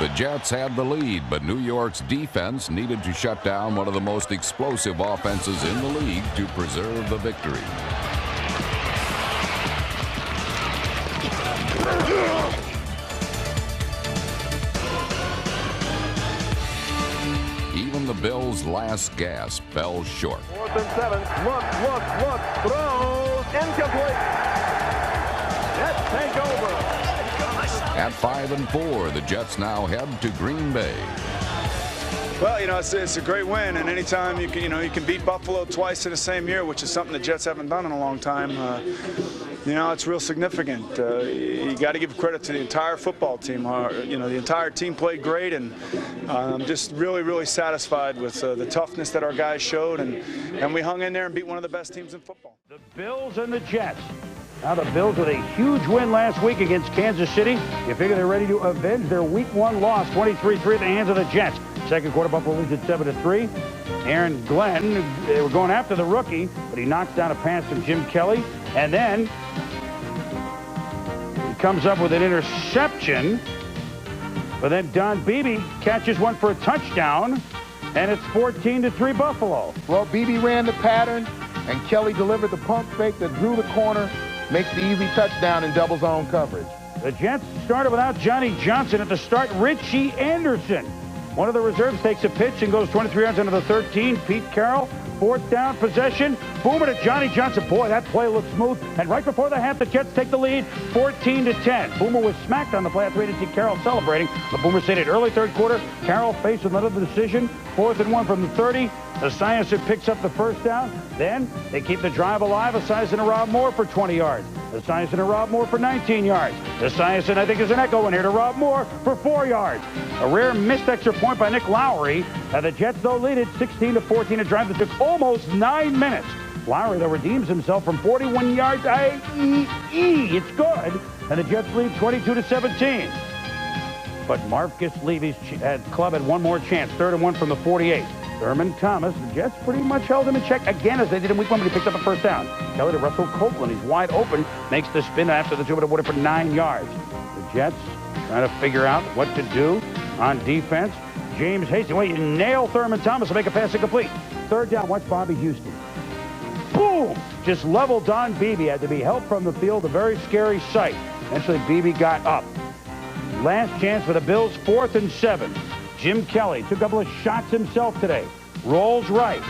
in.
The Jets had the lead, but New York's defense needed to shut down one of the most explosive offenses in the league to preserve the victory. Even the Bills' last gasp fell short.
4th and 7. Look. Throws. Incomplete. Jets take over.
At 5 and 4, the Jets now head to Green Bay.
Well, it's a great win, and anytime you can beat Buffalo twice in the same year, which is something the Jets haven't done in a long time. It's real significant. You got to give credit to the entire football team. The entire team played great, and I'm just really, really satisfied with the toughness that our guys showed, and we hung in there and beat one of the best teams in football.
The Bills and the Jets. Now the Bills with a huge win last week against Kansas City. You figure they're ready to avenge their Week 1 loss, 23-3 at the hands of the Jets. Second quarter, Buffalo leads at 7-3. Aaron Glenn, they were going after the rookie, but he knocks down a pass from Jim Kelly. And then he comes up with an interception. But then Don Beebe catches one for a touchdown, and it's 14-3 Buffalo.
Well, Beebe ran the pattern, and Kelly delivered the pump fake that drew the corner, makes the easy touchdown in double zone coverage.
The Jets started without Johnny Johnson at the start. Richie Anderson, one of the reserves, takes a pitch and goes 23 yards into the 13. Pete Carroll, fourth down possession. Boomer to Johnny Johnson. Boy, that play looks smooth. And right before the half, the Jets take the lead, 14-10. Boomer was smacked on the play. I didn't see Carroll celebrating, but Boomer said it early third quarter. Carroll faced with another decision. 4th and 1 from the 30. Esiason picks up the first down. Then they keep the drive alive. Esiason and Rob Moore for 20 yards. Esiason and Rob Moore for 19 yards. Esiason, I think, is an echo in here to Rob Moore for 4 yards. A rare missed extra point by Nick Lowry. The Jets, though, lead it 16-14, a drive that took almost 9 minutes. Lowry, though, redeems himself from 41 yards. It's good. And the Jets lead 22-17. But Marcus Levy's club had one more chance. 3rd and 1 from the 48. Thurman Thomas, the Jets pretty much held him in check again as they did in Week 1, but he picked up a first down. Kelly to Russell Copeland. He's wide open, makes the spin after the two, but avoided for 9 yards. The Jets trying to figure out what to do on defense. James Hastings, well, you nail Thurman Thomas to make a pass incomplete. 3rd down, watch Bobby Houston. Boom! Just leveled Don Beebe. Had to be helped from the field, a very scary sight. Eventually, Beebe got up. Last chance for the Bills, 4th and 7. Jim Kelly took a couple of shots himself today. Rolls right.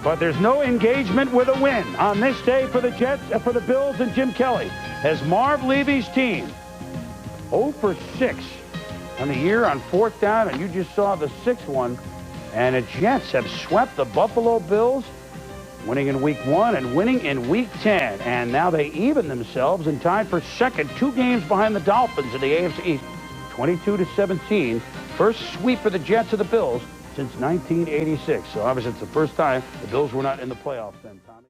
But there's no engagement with a win on this day for the Jets, for the Bills and Jim Kelly. As Marv Levy's team, 0 for 6 on the year on 4th down, and you just saw the 6th one. And the Jets have swept the Buffalo Bills, winning in Week 1 and winning in Week 10. And now they even themselves and tied for second, 2 games behind the Dolphins in the AFC East. 22-17, first sweep for the Jets of the Bills since 1986. So obviously it's the first time the Bills were not in the playoffs then, Tommy.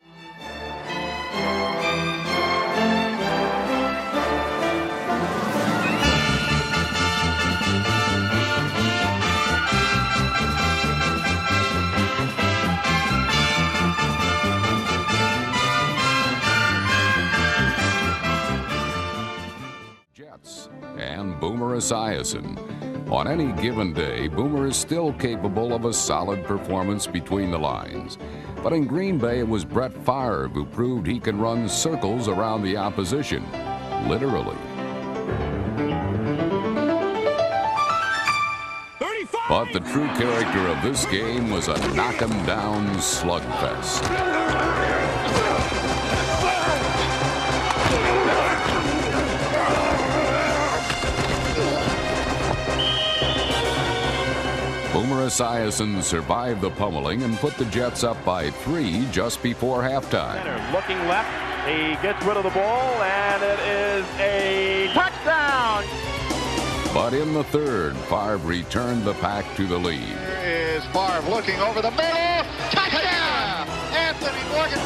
And Boomer Esiason. On any given day, Boomer is still capable of a solid performance between the lines. But in Green Bay, it was Brett Favre who proved he can run circles around the opposition, literally. 35! But the true character of this game was a knock-'em-down slugfest. Boomer Esiason survived the pummeling and put the Jets up by 3 just before halftime.
Looking left, he gets rid of the ball, and it is a touchdown!
But in the 3rd, Favre returned the pack to the lead.
Here is Favre looking over the middle. Touchdown! Anthony Morgan.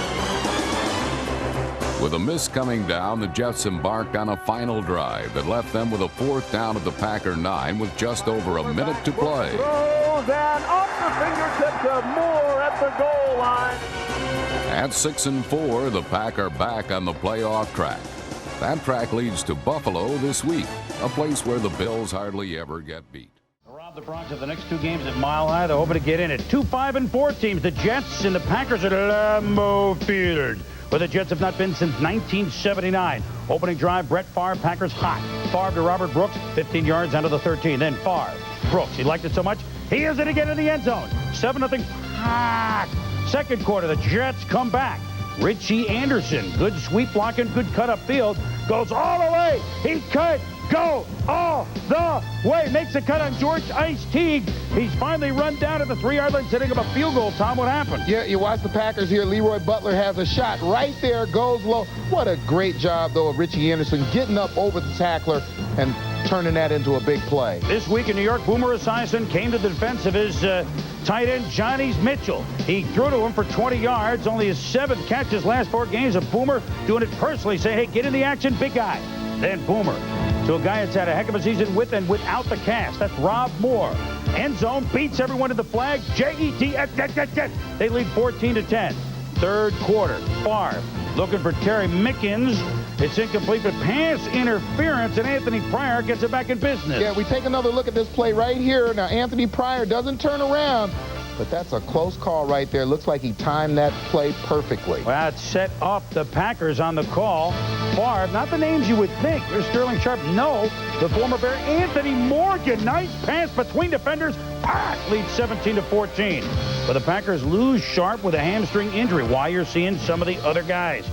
With a miss coming down, the Jets embarked on a final drive that left them with a 4th down at the Packer 9 with just over a minute to play.
Throws and off the fingertips of Moore at the goal line.
At 6-4, the Pack are back on the playoff track. That track leads to Buffalo this week, a place where the Bills hardly ever get beat.
Around the Broncos, the next 2 games at Mile High, they're hoping to get in at 2, 5, and 4 teams. The Jets and the Packers at Lambeau Field, where the Jets have not been since 1979. Opening drive, Brett Favre, Packers hot. Favre to Robert Brooks, 15 yards onto the 13. Then Favre, Brooks, he liked it so much, he is it again in the end zone. 7-0 Pack. Second quarter, the Jets come back. Richie Anderson, good sweep block and good cut up field, goes all the way. He go all the way. Makes a cut on George Ice Teague. He's finally run down at the 3-yard line, setting up a field goal. Tom, what happened?
Yeah, you watch the Packers here. Leroy Butler has a shot right there, goes low. What a great job, though, of Richie Anderson getting up over the tackler and turning that into a big play.
This week in New York, Boomer Esiason came to the defense of his tight end, Johnny Mitchell. He threw to him for 20 yards, only his 7th catch his last 4 games. Of Boomer doing it personally, saying, hey, get in the action, big guy. Then Boomer to a guy that's had a heck of a season with and without the cast. That's Rob Moore. End zone, beats everyone to the flag. Jets. They lead 14-10. Third quarter, Favre looking for Terry Mickens. It's incomplete, but pass interference, and Anthony Pryor gets it back in business.
Yeah, we take another look at this play right here. Now, Anthony Pryor doesn't turn around, but that's a close call right there. Looks like he timed that play perfectly.
Well, it set up the Packers on the call. Favre, not the names you would think. There's Sterling Sharp. No, the former Bear, Anthony Morgan. Nice pass between defenders. Pass leads 17-14. But the Packers lose Sharp with a hamstring injury. Why you're seeing some of the other guys.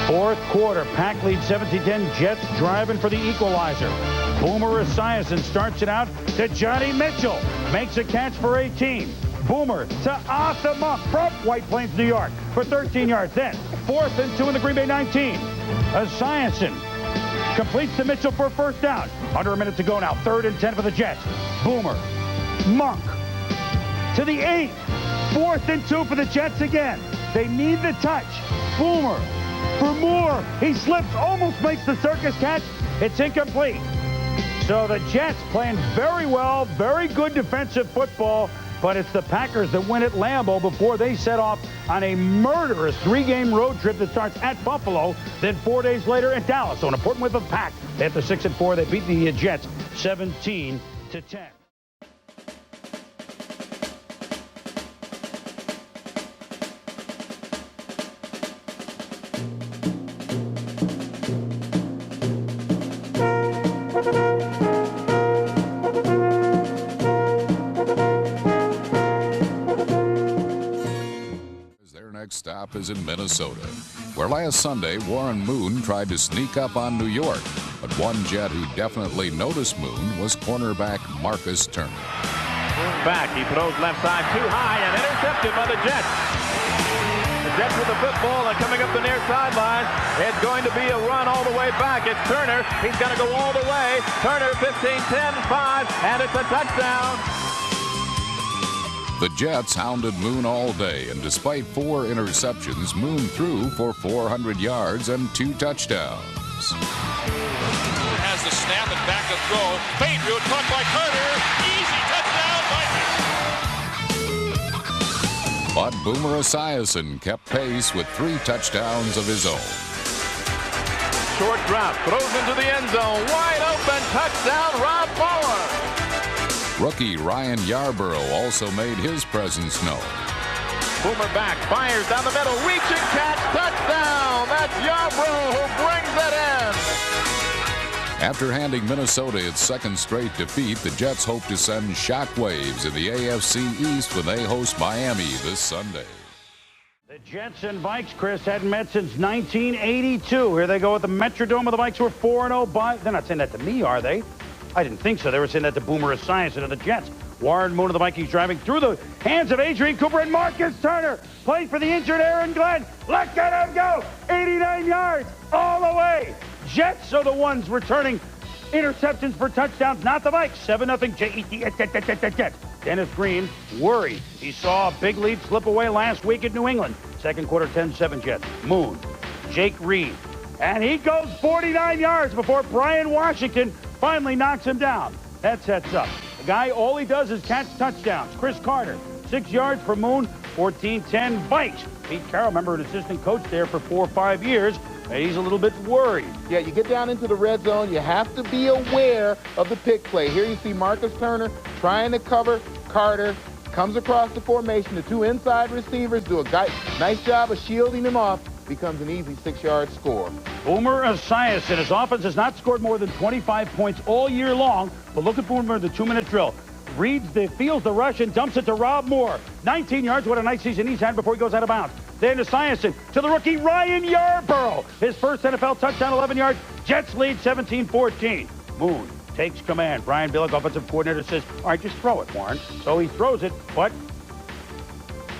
Fourth quarter, Pack leads 17-10. Jets driving for the equalizer. Boomer Esiason starts it out to Johnny Mitchell. Makes a catch for 18. Boomer to Othama from White Plains, New York for 13 yards. Then 4th and 2 in the Green Bay 19. Esiason completes to Mitchell for a first down. Under a minute to go now. 3rd and 10 for the Jets. Boomer. Monk to the 8. 4th and 2 for the Jets again. They need the touch. Boomer for Moore. He slips, almost makes the circus catch. It's incomplete. So the Jets playing very well, very good defensive football, but it's the Packers that win at Lambeau before they set off on a murderous 3-game road trip that starts at Buffalo, then 4 days later at Dallas. So an important win for the Pack. After 6-4, they beat the Jets 17-10.
Stop is in Minnesota, where last Sunday Warren Moon tried to sneak up on New York. But one Jet who definitely noticed Moon was cornerback Marcus Turner.
Moon back, he throws left side too high and intercepted by the Jets. The Jets with the football and coming up the near sideline. It's going to be a run all the way back. It's Turner. He's going to go all the way. Turner 15, 10, 5, and it's a touchdown.
The Jets hounded Moon all day, and despite 4 interceptions, Moon threw for 400 yards and 2 touchdowns.
Moon has the snap and back to throw. Fade route caught by Carter. Easy touchdown, Vikings.
But Boomer Esiason kept pace with 3 touchdowns of his own.
Short drop, throws into the end zone. Wide open, touchdown, Rob Moore.
Rookie Ryan Yarborough also made his presence known.
Boomer back, fires down the middle, reaching catch, touchdown! That's Yarborough who brings it in!
After handing Minnesota its 2nd straight defeat, the Jets hope to send shockwaves in the AFC East when they host Miami this Sunday.
The Jets and Vikes, Chris, hadn't met since 1982. Here they go at the Metrodome. The Vikes were 4-0, but they're not saying that to me, are they? I didn't think so. They were saying that to Boomer Esiason of the Jets. Warren Moon of the Vikings driving through the hands of Adrian Cooper and Marcus Turner. Playing for the injured Aaron Glenn. Look at him go. 89 yards all the way. Jets are the ones returning interceptions for touchdowns, not the Vikes. 7-0 Jets. Dennis Green worried. He saw a big lead slip away last week at New England. 2nd quarter, 10-7 Jets. Moon, Jake Reed. And he goes 49 yards before Brian Washington finally knocks him down. That sets up. The guy, all he does is catch touchdowns. Chris Carter, 6 yards for Moon, 14-10 Vikes. Pete Carroll, remember, an assistant coach there for 4 or 5 years. He's a little bit worried.
Yeah, you get down into the red zone, you have to be aware of the pick play. Here you see Marcus Turner trying to cover Carter, comes across the formation. The 2 inside receivers do a nice job of shielding him off. Becomes an easy 6-yard score.
Boomer Esiason, his offense has not scored more than 25 points all year long, but look at Boomer, the 2-minute drill. Feels the rush and dumps it to Rob Moore. 19 yards, what a nice season he's had before he goes out of bounds. Then Esiason to the rookie Ryan Yarborough. His first NFL touchdown, 11 yards. Jets lead 17-14. Moon takes command. Brian Billick, offensive coordinator, says, all right, just throw it, Warren. So he throws it, but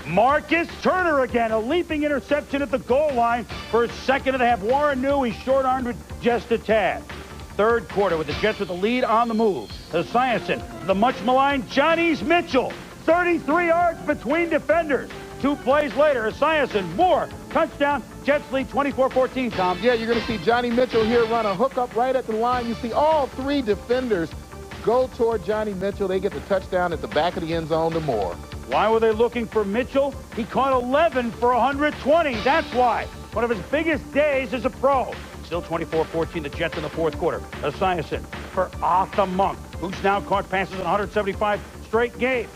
Marcus Turner again, a leaping interception at the goal line for a second and a half. Warren knew he short-armed with just a tad. Third quarter with the Jets with the lead on the move. Esiason, the much-maligned Johnny Mitchell, 33 yards between defenders. 2 plays later, Esiason, more, touchdown, Jets lead 24-14, Tom.
Yeah, you're going to see Johnny Mitchell here run a hookup right at the line. You see all 3 defenders go toward Johnny Mitchell. They get the touchdown at the back of the end zone to Moore.
Why were they looking for Mitchell? He caught 11 for 120. That's why. One of his biggest days as a pro. Still 24-14, the Jets in the fourth quarter. Esiason for Arthur Monk, who's now caught passes in 175 straight games.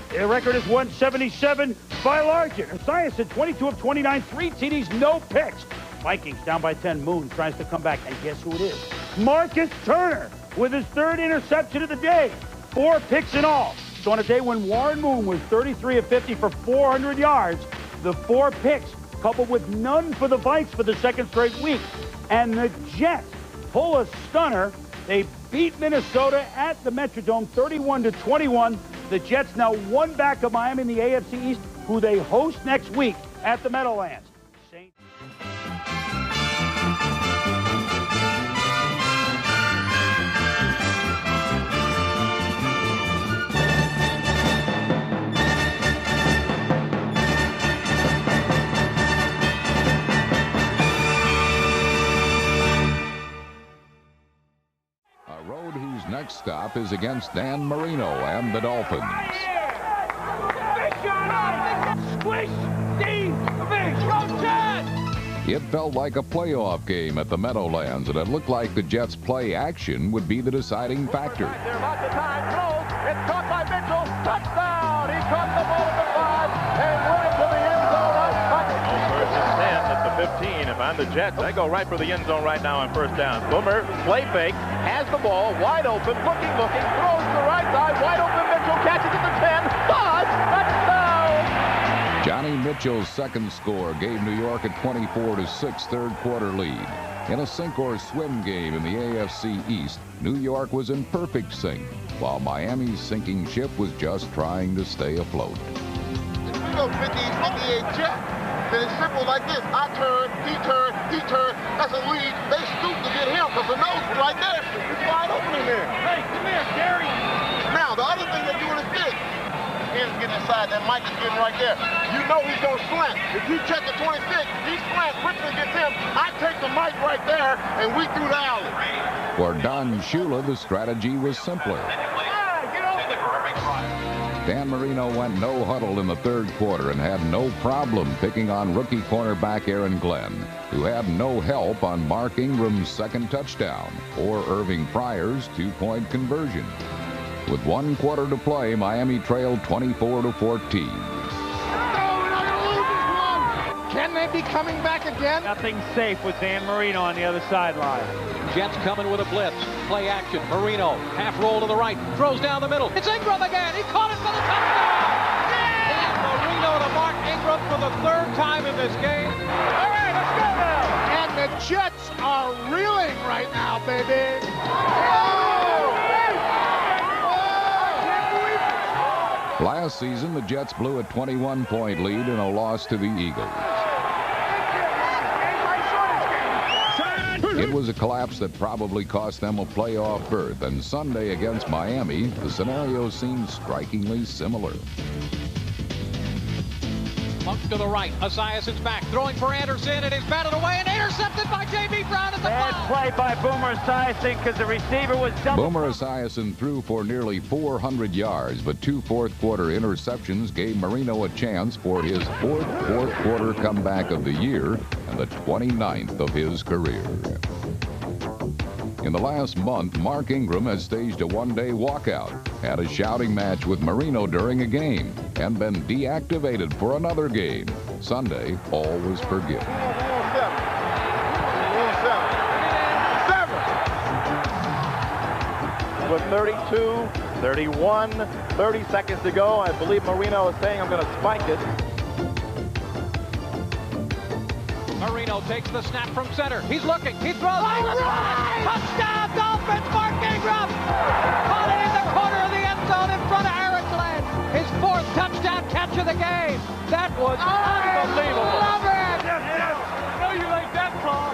Their record is 177 by Larkin. Esiason, 22 of 29, 3 TDs, no picks. Vikings down by 10. Moon tries to come back, and guess who it is? Marcus Turner with his 3rd interception of the day. 4 picks in all. So on a day when Warren Moon was 33 of 50 for 400 yards, the 4 picks coupled with none for the Vikes for the 2nd straight week. And the Jets pull a stunner. They beat Minnesota at the Metrodome 31-21. The Jets now 1 back of Miami in the AFC East, who they host next week at the Meadowlands.
Next stop is against Dan Marino and the Dolphins. It felt like a playoff game at the Meadowlands, and it looked like the Jets' play action would be the deciding factor.
There's lots of time. Throws. It's caught by Mitchell. Touchdown! He caught the ball at the 5 and went into the end zone on Bucket.
First and 10 at the 15. If I'm the Jets, I go right for the end zone right now on first down. Boomer, play fake, has the ball, wide open, looking, throws to the right side, wide open. Mitchell catches at the 10. Touchdown!
Johnny Mitchell's 2nd score gave New York a 24-6 third quarter lead. In a sink-or-swim game in the AFC East, New York was in perfect sync, while Miami's sinking ship was just trying to stay afloat.
If we go 50-58 jet, then it's simple like this. I turn, he turn, he turn. That's a lead. They scoop to get him because the nose is right there. It's wide open in there.
Hey, come here, Gary.
Now, the other thing they're doing is this. Hands getting inside. That Mike is getting right there. You know he's going to slant. If you check the 26, he slants. Richmond gets him. I take the Mike right there, and we through the alley.
For Don Shula, the strategy was simpler. Dan Marino went no huddle in the third quarter and had no problem picking on rookie cornerback Aaron Glenn, who had no help on Mark Ingram's 2nd touchdown or Irving Pryor's 2-point conversion. With 1 quarter to play, Miami trailed 24-14.
Can they be coming back again?
Nothing safe with Dan Marino on the other sideline. Jets coming with a blitz. Play action. Marino, half roll to the right. Throws down the middle. It's Ingram again. He caught it for the touchdown. And Marino to Mark Ingram for the 3rd time in this game.
All right, let's go now.
And the Jets are reeling right now, baby.
Last season, the Jets blew a 21-point lead in a loss to the Eagles. It was a collapse that probably cost them a playoff berth, and Sunday against Miami, the scenario seemed strikingly similar.
Monk to the right. Esiason's back, throwing for Anderson. It is batted away and intercepted by J.B. Brown at the 5.
Bad play by Boomer Esiason because the receiver was double.
Boomer Esiason threw for nearly 400 yards, but 2 fourth-quarter interceptions gave Marino a chance for his 4th fourth-quarter comeback of the year and the 29th of his career. In the last month, Mark Ingram has staged a 1-day walkout, had a shouting match with Marino during a game, and been deactivated for another game. Sunday, all was forgiven.
With 32, 31, 30 seconds to go, I believe Marino is saying, I'm going to spike it.
Marino takes the snap from center. He's looking. He throws. Touchdown, Dolphins! Mark Ingram! Caught it in the corner of the end zone in front of Aaron Glenn. His 4th touchdown catch of the game. That was unbelievable. Love it! I know you like that call.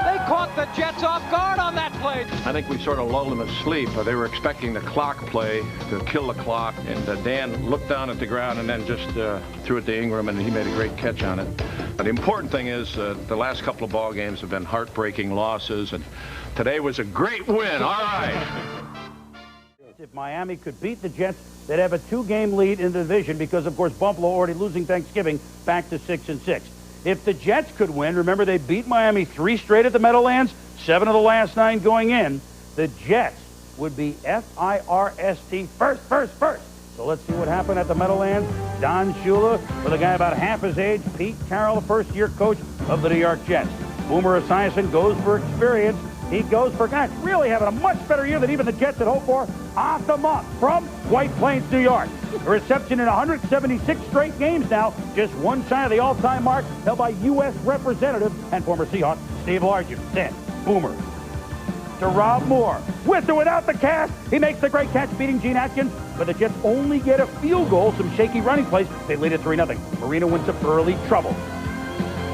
They caught the Jets off guard on that play.
I think we sort of lulled them asleep. They were expecting the clock play to kill the clock, and Dan looked down at the ground and then just threw it to Ingram, and he made a great catch on it. But the important thing is the last couple of ball games have been heartbreaking losses, and today was a great win. All right.
If Miami could beat the Jets, they'd have a 2-game lead in the division because, of course, Buffalo already losing Thanksgiving back to 6-6. If the Jets could win, remember they beat Miami 3 straight at the Meadowlands, 7 of the last 9 going in. The Jets would be F-I-R-S-T first. So let's see what happened at the Meadowlands. Don Shula with a guy about half his age, Pete Carroll, the first-year coach of the New York Jets. Boomer Esiason goes for experience. He goes for guys really having a much better year than even the Jets had hoped for. Off the month from White Plains, New York. A reception in 176 straight games now, just one shy of the all-time mark, held by U.S. Representative and former Seahawk Steve Largent. Then, Boomer to Rob Moore. With or without the cast, he makes the great catch beating Gene Atkins, but the Jets only get a field goal, some shaky running plays. They lead at 3-0. Marino wins some early trouble.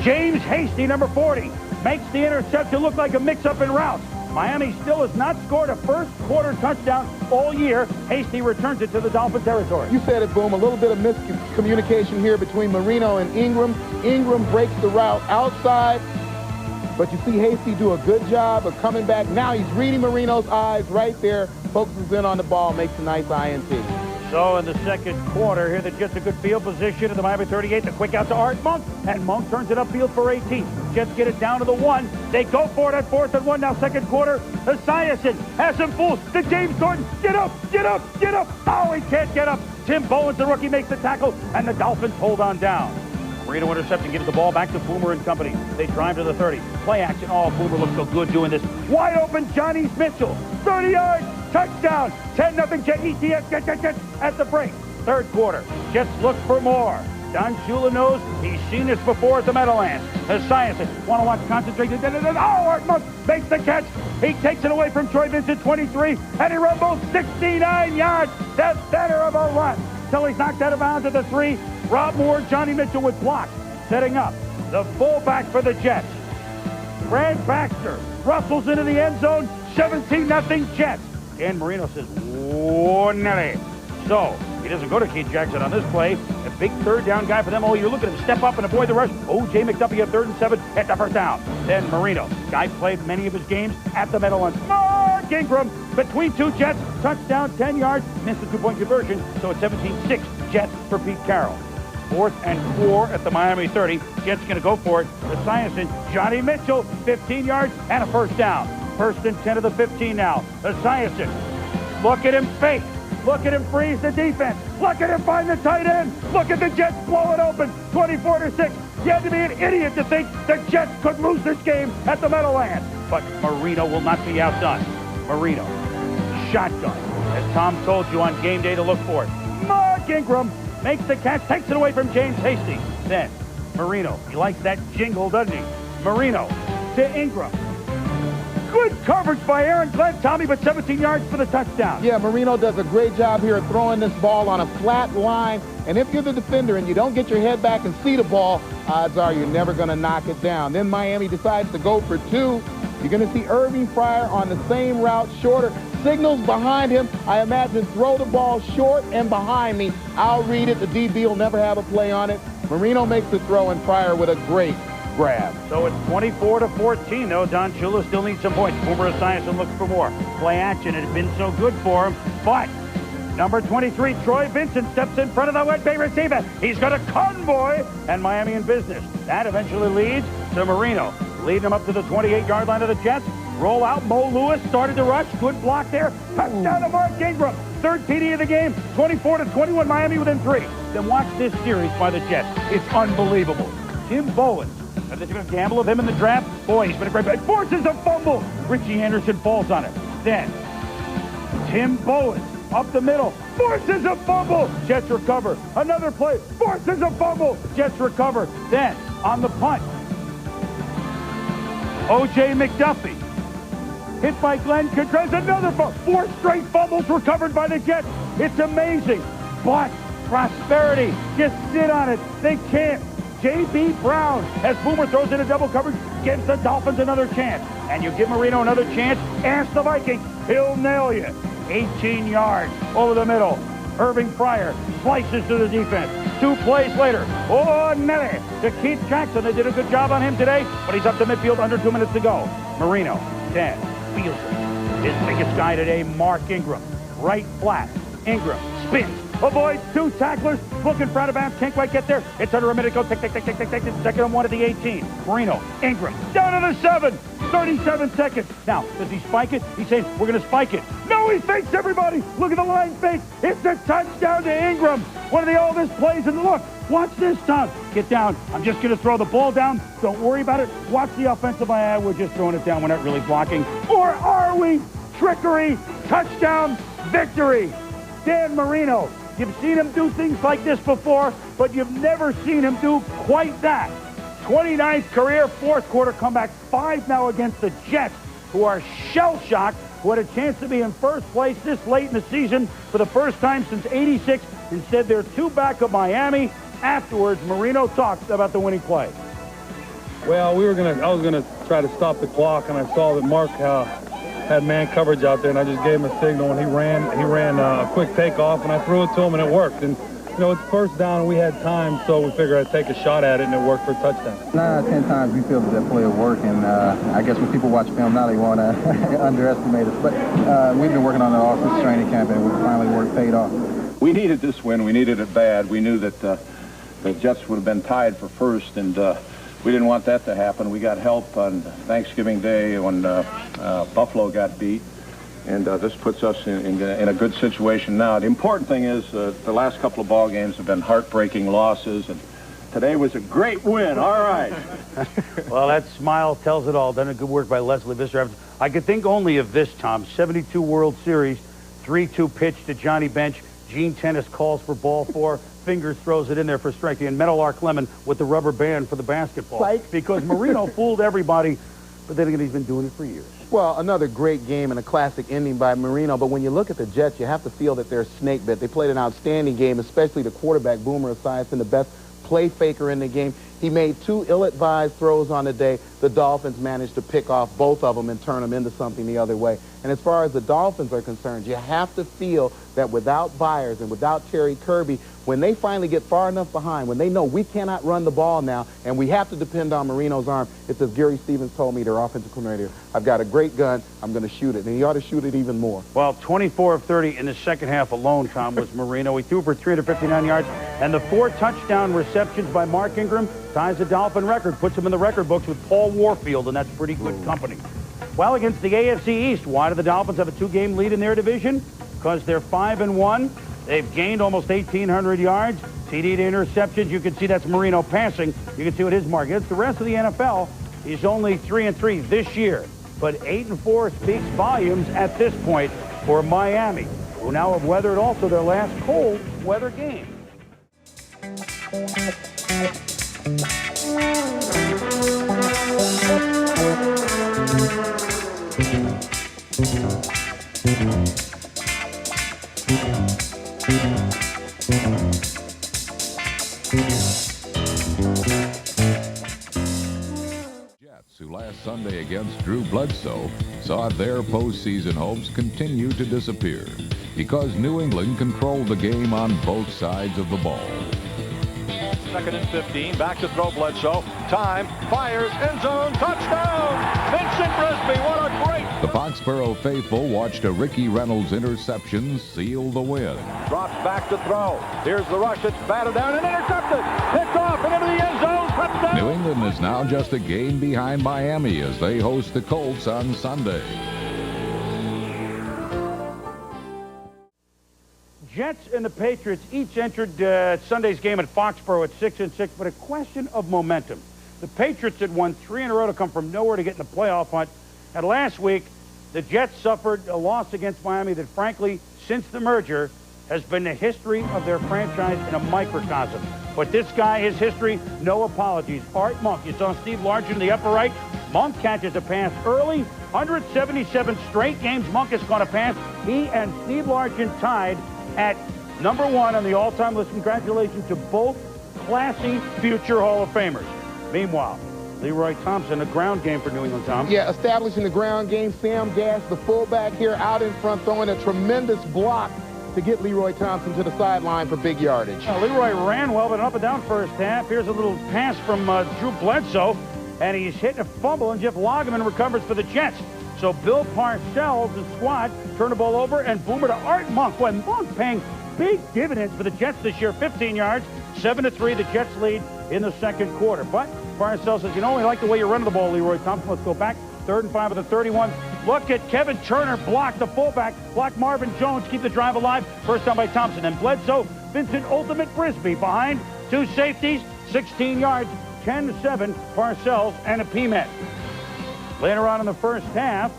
James Hasty, number 40, makes the interception look like a mix-up in routes. Miami still has not scored a first-quarter touchdown all year. Hasty returns it to the Dolphin territory.
You said it, Boom. A little bit of miscommunication here between Marino and Ingram. Ingram breaks the route outside, but you see Hasty do a good job of coming back. Now he's reading Marino's eyes right there, focuses in on the ball, makes a nice INT.
So in the second quarter, here the Jets a good field position at the Miami 38. The quick out to Art Monk, and Monk turns it upfield for 18. Jets get it down to the 1. They go for it at 4th and 1. Now second quarter, Esiason has him fooled. To James Gordon, get up! Oh, he can't get up. Tim Bowens, the rookie, makes the tackle, and the Dolphins hold on down. Marino interception, gives the ball back to Boomer and company. They drive to the 30. Play action. Oh, Boomer looks so good doing this. Wide open, Johnny Mitchell. 30 yards, touchdown. 10-0 Jet, ETS, at the break. Third quarter, Jets look for more. Don Shula knows he's seen this before at the Meadowlands. Esiason, want to watch, concentrate. Oh, Art Monk makes the catch. He takes it away from Troy Vincent, 23, and he rumbles 69 yards. The center of a run. Till he's knocked out of bounds at the 3. Rob Moore, Johnny Mitchell with blocks, setting up the fullback for the Jets. Brad Baxter rustles into the end zone, 17-0 Jets. Dan Marino says, "Whoa, Nelly." So he doesn't go to Keith Jackson on this play. A big third down guy for them. Oh, you're looking at him step up and avoid the rush. Oh, Jay McDuffie at 3rd and 7 at the first down. Then Marino, guy played many of his games at the Meadowlands. Mark Ingram between 2 Jets, touchdown, 10 yards, missed the 2-point conversion. So it's 17-6 Jets for Pete Carroll. 4th and 4 at the Miami 30. Jets going to go for it. Esiason, Johnny Mitchell, 15 yards and a first down. 1st and 10 of the 15 now. Esiason, look at him fake. Look at him freeze the defense. Look at him find the tight end. Look at the Jets blow it open. 24-6. You had to be an idiot to think the Jets could lose this game at the Meadowlands. But Marino will not be outdone. Marino, shotgun. As Tom told you on game day to look for it. Mark Ingram makes the catch, takes it away from James Hasty. Then Marino, he likes that jingle, doesn't he? Marino to Ingram. Good coverage by Aaron Glenn, Tommy, but 17 yards for the touchdown.
Yeah, Marino does a great job here of throwing this ball on a flat line. And if you're the defender and you don't get your head back and see the ball, odds are you're never going to knock it down. Then Miami decides to go for 2. You're going to see Irving Fryer on the same route, shorter. Signals behind him. I imagine throw the ball short and behind me. I'll read it. The DB will never have a play on it. Marino makes the throw and Fryer with a great grab.
So it's 24-14, though. Don Shula still needs some points. Boomer Esiason looks for more. Play action. It has been so good for him. But number 23, Troy Vincent, steps in front of the West Bay receiver. He's got a convoy, and Miami in business. That eventually leads to Marino. Leading him up to the 28-yard line of the Jets. Roll out. Mo Lewis started to rush. Good block there. Touchdown to Mark Ingram. 3rd TD of the game. 24-21, Miami within 3. Then watch this series by the Jets. It's unbelievable. Tim Bowens. Are they going to gamble with him in the draft? Boy, he's been a great play. Forces a fumble. Richie Anderson falls on it. Then Tim Bowens up the middle. Forces a fumble. Jets recover. Another play. Forces a fumble. Jets recover. Then on the punt, O.J. McDuffie. Hit by Glenn Contreras, another fumble. 4 straight fumbles recovered by the Jets. It's amazing. But prosperity, just sit on it. They can't. J.B. Brown, as Boomer throws in a double coverage, gives the Dolphins another chance. And you give Marino another chance, ask the Vikings. He'll nail you. 18 yards over the middle. Irving Fryer slices to the defense. 2 plays later. Oh, Nelly to Keith Jackson. They did a good job on him today, but he's up to midfield under 2 minutes to go. Marino, 10, fields it. His biggest guy today, Mark Ingram. Right flat. Ingram spins. Avoids 2 tacklers. Looking for out of bounds. Can't quite get there. It's under a minute. Go. Tick, tick, tick, tick, tick, tick. Second and 1 at the 18. Marino. Ingram. Down to the 7. 37 seconds. Now, does he spike it? He says, we're going to spike it. No, he fakes everybody. Look at the line fake. It's a touchdown to Ingram. One of the oldest plays in the look. Watch this, Tom. Get down. I'm just going to throw the ball down. Don't worry about it. Watch the offensive eye. We're just throwing it down. We're not really blocking. Or are we? Trickery. Touchdown. Victory. Dan Marino. You've seen him do things like this before, but you've never seen him do quite that. 29th career, 4th quarter comeback, 5 now against the Jets, who are shell-shocked, who had a chance to be in first place this late in the season for the first time since '86. Instead, they're 2 back of Miami. Afterwards, Marino talked about the winning play.
Well, I was gonna try to stop the clock, and I saw that Mark had man coverage out there, and I just gave him a signal, and he ran a quick takeoff, and I threw it to him, and it worked. And you know, it's first down, and we had time, so we figured I'd take a shot at it, and it worked for a touchdown.
9 out of 10 times we feel that play will work, and I guess when people watch film now, they want to underestimate us. But we've been working on it all since training camp, and we finally paid off.
We needed this win. We needed it bad. We knew that the Jets would have been tied for first, and we didn't want that to happen. We got help on Thanksgiving Day when Buffalo got beat. And this puts us in a good situation now. The important thing is the last couple of ball games have been heartbreaking losses, and today was a great win. All right.
Well, that smile tells it all. Done a good work by Leslie Visser. I could think only of this, Tom. 72 World Series, 3-2 pitch to Johnny Bench. Gene Tennis calls for ball 4. Fingers throws it in there for striking. And Meadowlark Lemon with the rubber band for the basketball. Spike. Because Marino fooled everybody, but then again, he's been doing it for years.
Well, another great game and a classic ending by Marino, but when you look at the Jets, you have to feel that they're snake bit. They played an outstanding game, especially the quarterback, Boomer Esiason, the best play faker in the game. He made 2 ill-advised throws on the day. The Dolphins managed to pick off both of them and turn them into something the other way. And as far as the Dolphins are concerned, you have to feel that without Byers and without Terry Kirby, when they finally get far enough behind, when they know we cannot run the ball now and we have to depend on Marino's arm, it's as Gary Stevens told me, their offensive coordinator, I've got a great gun, I'm going to shoot it. And he ought to shoot it even more.
Well, 24 of 30 in the second half alone, Tom, was Marino. He threw for 359 yards, and the 4 touchdown receptions by Mark Ingram ties the Dolphin record, puts him in the record books with Paul Warfield, and that's pretty good company. Well, against the AFC East, why do the Dolphins have a 2-game lead in their division? Because they're 5-1. They've gained almost 1,800 yards. TD to interceptions. You can see that's Marino passing. You can see what his mark is. The rest of the NFL is only 3-3 this year. But 8-4 speaks volumes at this point for Miami, who now have weathered also their last cold weather game.
Jets, who last Sunday against Drew Bledsoe saw their postseason hopes continue to disappear because New England controlled the game on both sides of the ball.
2nd and 15, back to throw Bledsoe. Time, fires, end zone, touchdown! Vincent Brisby, what a great...
The Foxborough faithful watched a Ricky Reynolds interception seal the win.
Drops back to throw. Here's the rush, it's batted down and intercepted. Picked off and into the end zone, touchdown!
New England is now just a game behind Miami as they host the Colts on Sunday.
Jets and the Patriots each entered Sunday's game at Foxborough at 6-6, but a question of momentum. The Patriots had won 3 in a row to come from nowhere to get in the playoff hunt. And last week, the Jets suffered a loss against Miami that, frankly, since the merger, has been the history of their franchise in a microcosm. But this guy, his history, no apologies. Art Monk, you saw Steve Largent in the upper right, Monk catches a pass early. 177 straight games Monk has caught a pass. He and Steve Largent tied at number 1 on the all-time list. Congratulations to both classy future Hall of Famers. Meanwhile, Leroy Thompson, a ground game for New England, Tom.
Yeah, establishing the ground game. Sam Gass, the fullback here, out in front, throwing a tremendous block to get Leroy Thompson to the sideline for big yardage.
Leroy ran well, but up and down first half. Here's a little pass from Drew Bledsoe, and he's hitting a fumble, and Jeff Lageman recovers for the Jets. So Bill Parcells, the squad, turn the ball over, and boomer to Art Monk. Well, Monk paying big dividends for the Jets this year. 15 yards, 7-3. The Jets lead in the second quarter. But Parcells says, you know, we like the way you're running the ball, Leroy Thompson. Let's go back. 3rd and 5 at the 31. Look at Kevin Turner block the fullback. Block Marvin Jones. Keep the drive alive. First down by Thompson. And Bledsoe, Vincent Ultimate Frisbee behind 2 safeties. 16 yards. 10-7. Parcells and a P-man. Later on in the first half,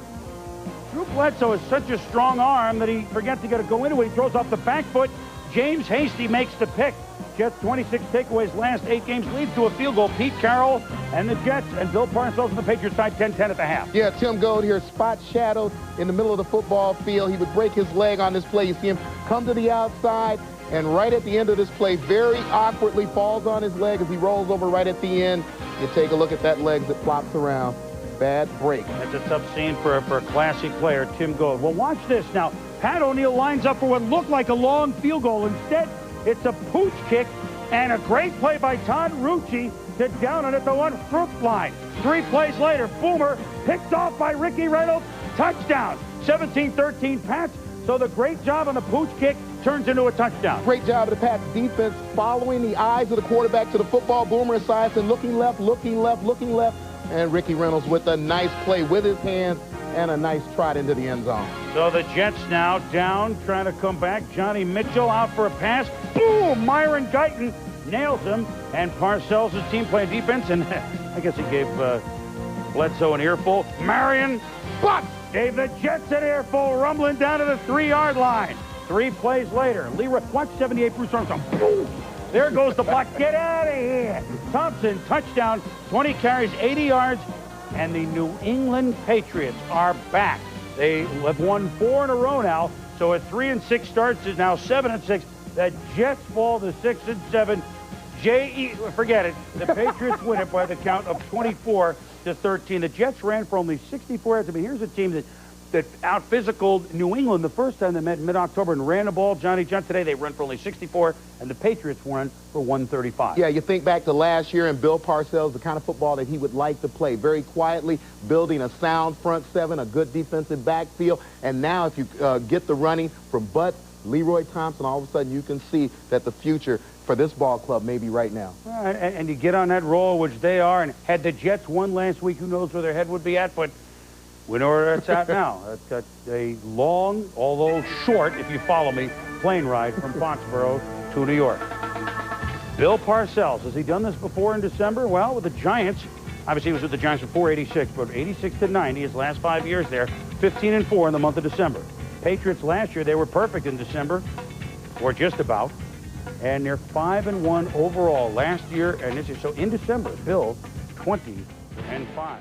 Drew Bledsoe has such a strong arm that he forgets to go into it. He throws off the back foot. James Hasty makes the pick. Jets 26 takeaways last 8 games leads to a field goal. Pete Carroll and the Jets and Bill Parcells and the Patriots tied 10-10 at the half.
Yeah, Tim Gold here, spot shadowed in the middle of the football field. He would break his leg on this play. You see him come to the outside, and right at the end of this play, very awkwardly falls on his leg as he rolls over right at the end. You take a look at that leg that flops around. Bad break.
That's a tough scene for a classy player, Tim Gold. Well, watch this now. Pat O'Neill lines up for what looked like a long field goal. Instead, it's a pooch kick and a great play by Todd Rucci to down it at the 1-foot line. 3 plays later, Boomer picked off by Ricky Reynolds. Touchdown. 17-13 Pats. So the great job on the pooch kick turns into a touchdown.
Great job of the Pats defense following the eyes of the quarterback to the football. Boomer Esiason looking left, looking left, looking left. And Ricky Reynolds with a nice play with his hands and a nice trot into the end zone.
So the Jets now down, trying to come back. Johnny Mitchell out for a pass. Boom! Myron Guyton nails him. And Parcells' team playing defense. And I guess he gave Bledsoe an earful. Marion Buck gave the Jets an earful, rumbling down to the 3-yard line. 3 plays later, Leroy, watch 78 Bruce Armstrong. Boom! There goes the block. Get out of here. Thompson, touchdown, 20 carries, 80 yards, and the New England Patriots are back. They have won 4 in a row now, so a 3-6 starts is now 7-6. The Jets fall to 6-7. Forget it. The Patriots win it by the count of 24-13. The Jets ran for only 64 yards. I mean, here's a team that out-physicaled New England the first time they met in mid-October and ran the ball. Johnny John, today they run for only 64, and the Patriots won for 135.
Yeah, you think back to last year and Bill Parcells, the kind of football that he would like to play. Very quietly, building a sound front seven, a good defensive backfield. And now if you get the running from Butt, Leroy Thompson, all of a sudden you can see that the future for this ball club may be right now.
And you get on that roll, which they are, and had the Jets won last week, who knows where their head would be at, but we know where it's at now. It's a long, although short, if you follow me, plane ride from Foxborough to New York. Bill Parcells, has he done this before in December? Well, with the Giants, obviously he was with the Giants before 86, but 86-90, his last 5 years there, 15-4 in the month of December. Patriots last year, they were perfect in December, or just about, and they're 5-1 overall last year and this year. So in December, Bill, 20-5.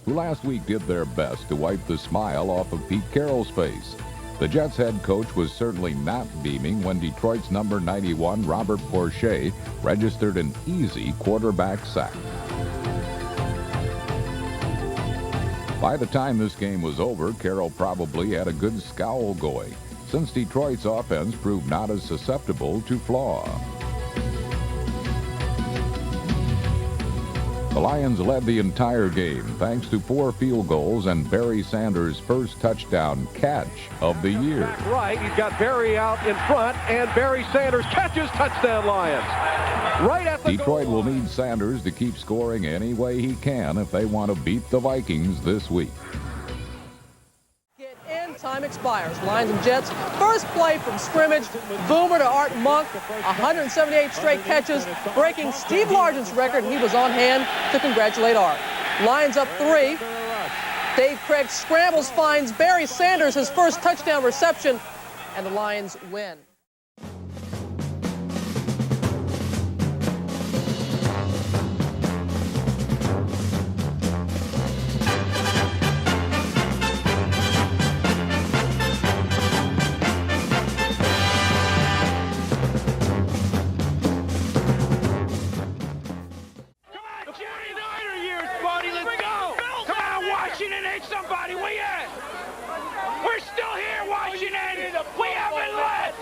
Who last week did their best to wipe the smile off of Pete Carroll's face. The Jets head coach was certainly not beaming when Detroit's number 91, Robert Porcher, registered an easy quarterback sack. By the time this game was over, Carroll probably had a good scowl going, since Detroit's offense proved not as susceptible to flaw. The Lions led the entire game thanks to 4 field goals and Barry Sanders' first touchdown catch of the year.
Right, he's got Barry out in front, and Barry Sanders catches touchdown Lions. Right at the
Detroit will need Sanders to keep scoring any way he can if they want to beat the Vikings this week.
Get in Time expires. Lions and Jets, first play from scrimmage. Boomer to Art Monk, 178 straight catches, breaking Steve Largent's record. He was on hand to congratulate Art. Lions up 3. Dave Craig scrambles, finds Barry Sanders his first touchdown reception, and the Lions win.
Somebody, we at? We're still here, Washington. We haven't left.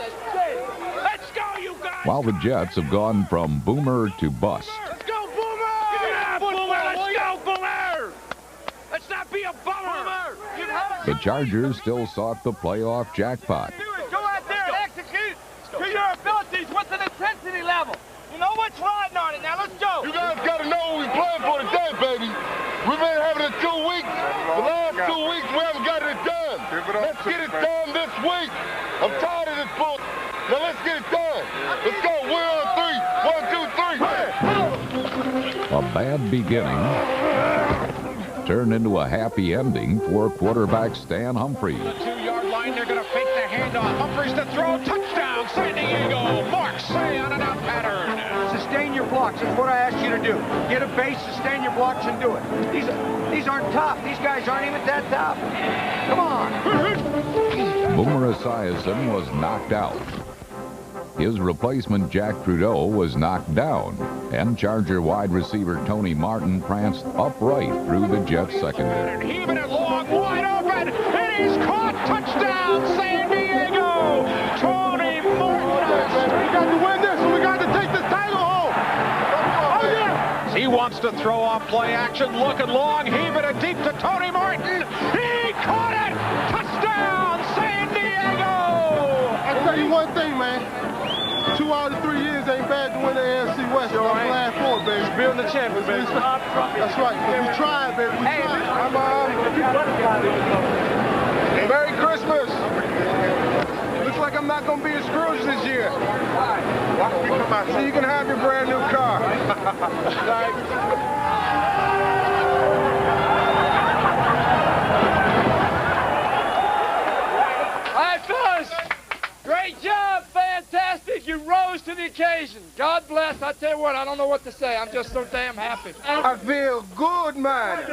Let's go, you guys.
While the Jets have gone from boomer to bust.
Let's go, Boomer. Yeah, Boomer. Let's go, Boomer. Let's not be a bummer.
The Chargers still sought the playoff jackpot.
Go out there and execute to your abilities with an intensity level. You know what's riding on it. Now let's go.
You guys got to know what we're playing for today, baby. We've been having it 2 weeks. The last 2 weeks, we haven't got it done. Let's get it done this week. I'm tired of this book. Now let's get it done. Let's go. We're on 3. 1, 2, 3.
A bad beginning turned into a happy ending for quarterback Stan Humphries.
The 2-yard line, they're going to fake the handoff. Humphries to throw. Touchdown, San Diego. Mark Say on an out pattern.
Sustain your blocks. That's what I asked you to do. Get a base, sustain your blocks, and do it. These aren't tough. These guys aren't even that tough. Come on.
Boomer Esiason was knocked out. His replacement, Jack Trudeau, was knocked down, and Charger wide receiver Tony Martin pranced upright through the Jets secondary.
Heaving it long, wide open, and he's caught. Touchdown, San Diego. Tony Martin.
We got to win this. We got to take this title home. Oh, yeah.
He wants to throw off play action, looking long, heaving it deep to Tony Martin. He caught it. Touchdown, San Diego.
I'll tell you one thing, man. 2 out of 3 years ain't bad to win the AFC West. I'm glad for it, baby.
Building the champions, baby.
That's right. We tried, baby. We tried. Merry Christmas. Looks like I'm not going to be a Scrooge this year. So you can have your brand new car.
All right, fellas. Great job. Fantastic. You rose to the occasion. God bless. I tell you what, I don't know what to say. I'm just so damn happy.
I feel good, man.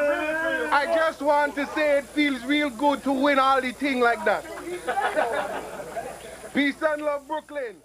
I just want to say it feels real good to win all the thing like that. Peace and love, Brooklyn.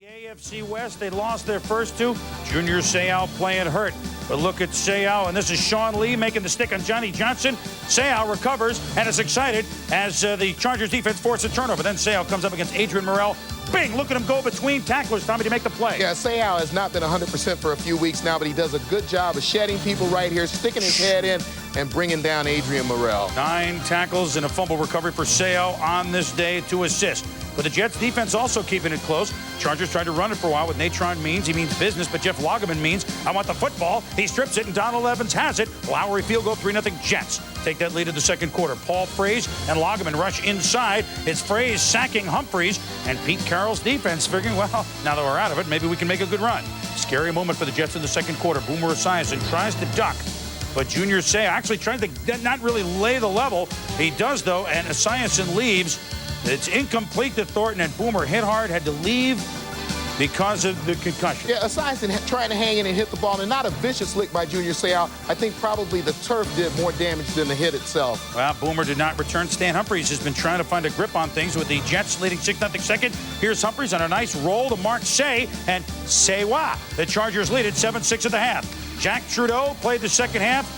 AFC West, they lost their first 2. Junior Seau playing hurt. But look at Seau, and this is Sean Lee making the stick on Johnny Johnson. Seau recovers and is excited as the Chargers defense forces a turnover. Then Seau comes up against Adrian Morrell. Bing, look at him go between tacklers, Tommy, to make the play.
Yeah, Seau has not been 100% for a few weeks now, but he does a good job of shedding people right here, sticking his head in, and bringing down Adrian Morrell.
9 tackles and a fumble recovery for Seau on this day, 2 assists. But the Jets defense also keeping it close. Chargers tried to run it for a while with Natron Means. He means business, but Jeff Lageman means I want the football. He strips it, and Donald Evans has it. Lowry field goal, 3-0 Jets. Take that lead in the second quarter. Paul Fraze and Lageman rush inside. It's Fraze sacking Humphries, and Pete Carroll's defense figuring, well, now that we're out of it, maybe we can make a good run. Scary moment for the Jets in the second quarter. Boomer Esiason tries to duck, but Junior Seau actually tries to not really lay the level. He does, though, and Esiason leaves. It's incomplete to Thornton, and Boomer hit hard, had to leave because of the concussion.
Yeah, Esiason trying to hang in and hit the ball, and not a vicious lick by Junior Seau. I think probably the turf did more damage than the hit itself.
Well, Boomer did not return. Stan Humphries has been trying to find a grip on things with the Jets leading 6-0 second. Here's Humphries on a nice roll to Mark Say, and Sewa. The Chargers lead at 7-6 at the half. Jack Trudeau played the second half.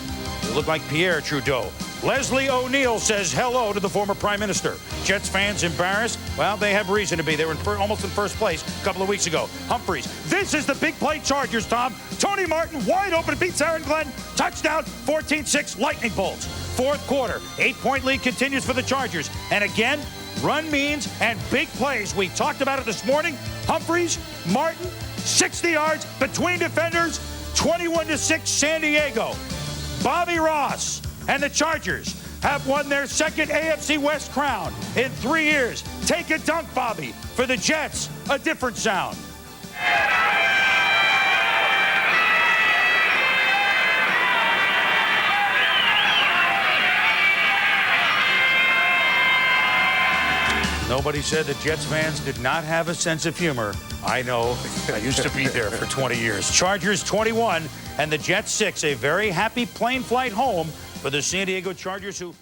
It looked like Pierre Trudeau. Leslie O'Neill says hello to the former Prime Minister. Jets fans embarrassed? Well, they have reason to be. They were almost in first place a couple of weeks ago. Humphries. This is the big play Chargers, Tom. Tony Martin wide open, beats Aaron Glenn. Touchdown, 14-6, lightning bolts. Fourth quarter, 8-point lead continues for the Chargers. And again, run means and big plays. We talked about it this morning. Humphries, Martin, 60 yards between defenders, 21-6 San Diego. Bobby Ross and the Chargers have won their second AFC West crown in 3 years. Take a dunk, Bobby. For the Jets, a different sound. Nobody said that Jets fans did not have a sense of humor. I know. I used to be there for 20 years. Chargers 21 and the Jets 6. A very happy plane flight home for the San Diego Chargers, who...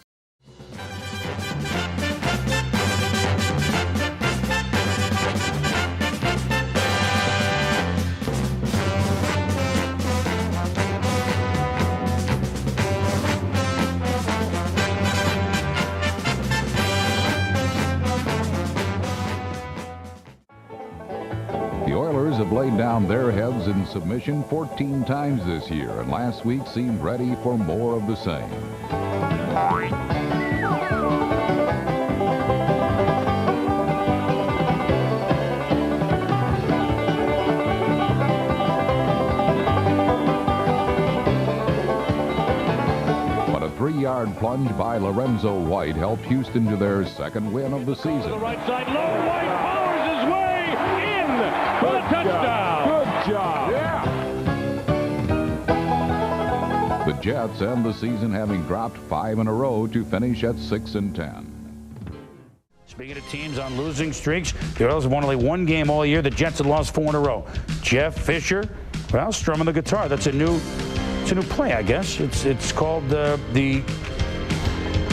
The Oilers have laid down their heads in submission 14 times this year, and last week seemed ready for more of the same. But a 3-yard plunge by Lorenzo White helped Houston to their second win of the season.
To the right side, low, White powers his way in for the touchdown.
Good job.
Yeah.
The Jets end the season having dropped 5 in a row to finish at 6-10.
Speaking of teams on losing streaks, the Oilers have won only 1 game all year. The Jets have lost 4 in a row. Jeff Fisher, well, strumming the guitar. That's a new play, I guess. It's called the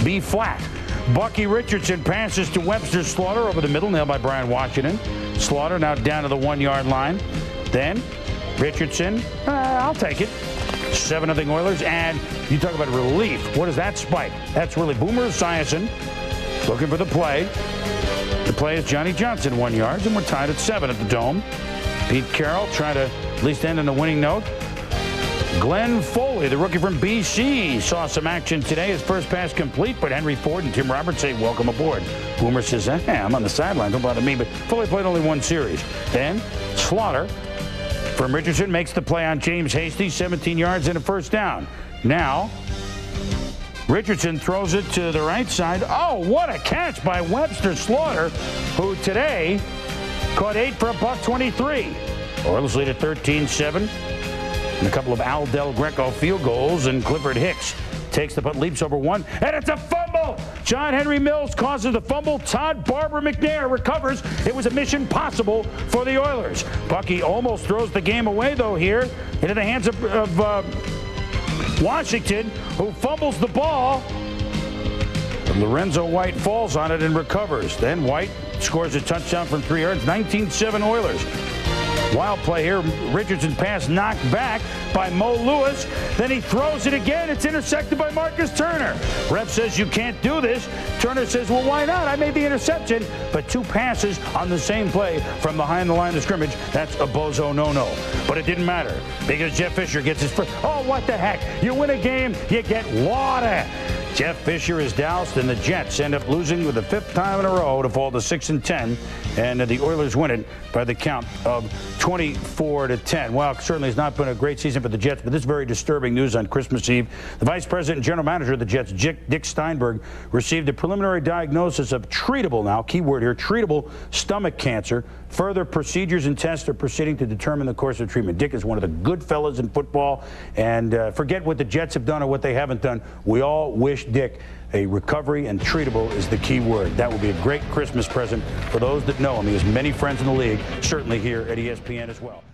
B flat. Bucky Richardson passes to Webster Slaughter over the middle, nailed by Brian Washington. Slaughter now down to the 1-yard line. Then Richardson, I'll take it. 7-0 Oilers, and you talk about relief. What is that spike? That's really Boomer Esiason looking for the play. The play is Johnny Johnson, 1 yard, and we're tied at 7 at the Dome. Pete Carroll trying to at least end on a winning note. Glenn Foley, the rookie from BC, saw some action today. His first pass complete, but Henry Ford and Tim Roberts say, welcome aboard. Boomer says, I'm on the sideline, don't bother me, but Foley played only 1 series. Then Slaughter from Richardson makes the play on James Hasty, 17 yards and a first down. Now, Richardson throws it to the right side. Oh, what a catch by Webster Slaughter, who today caught 8 for $123. Oilers lead at 13-7. And a couple of Al Del Greco field goals, and Clifford Hicks takes the punt, leaps over 1, and it's a fumble! John Henry Mills causes the fumble. Todd Barber McNair recovers. It was a mission possible for the Oilers. Bucky almost throws the game away, though, here into the hands of Washington, who fumbles the ball. But Lorenzo White falls on it and recovers. Then White scores a touchdown from 3 yards, 19-7 Oilers. Wild play here. Richardson pass knocked back by Mo Lewis. Then he throws it again. It's intercepted by Marcus Turner. Ref says you can't do this. Turner says, well, why not? I made the interception. But 2 passes on the same play from behind the line of scrimmage. That's a bozo no-no. But it didn't matter because Jeff Fisher gets his first. Oh, what the heck? You win a game, you get water. Jeff Fisher is doused, and the Jets end up losing with the 5th time in a row to fall to 6-10, and the Oilers win it by the count of 24-10. Well, it certainly has not been a great season for the Jets, but this is very disturbing news on Christmas Eve. The Vice President and General Manager of the Jets, Dick Steinberg, received a preliminary diagnosis of treatable, now keyword here, treatable stomach cancer. Further procedures and tests are proceeding to determine the course of treatment. Dick is one of the good fellas in football, and forget what the Jets have done or what they haven't done. We all wish Dick a recovery, and treatable is the key word. That would be a great Christmas present for those that know him. He has many friends in the league, certainly here at ESPN as well.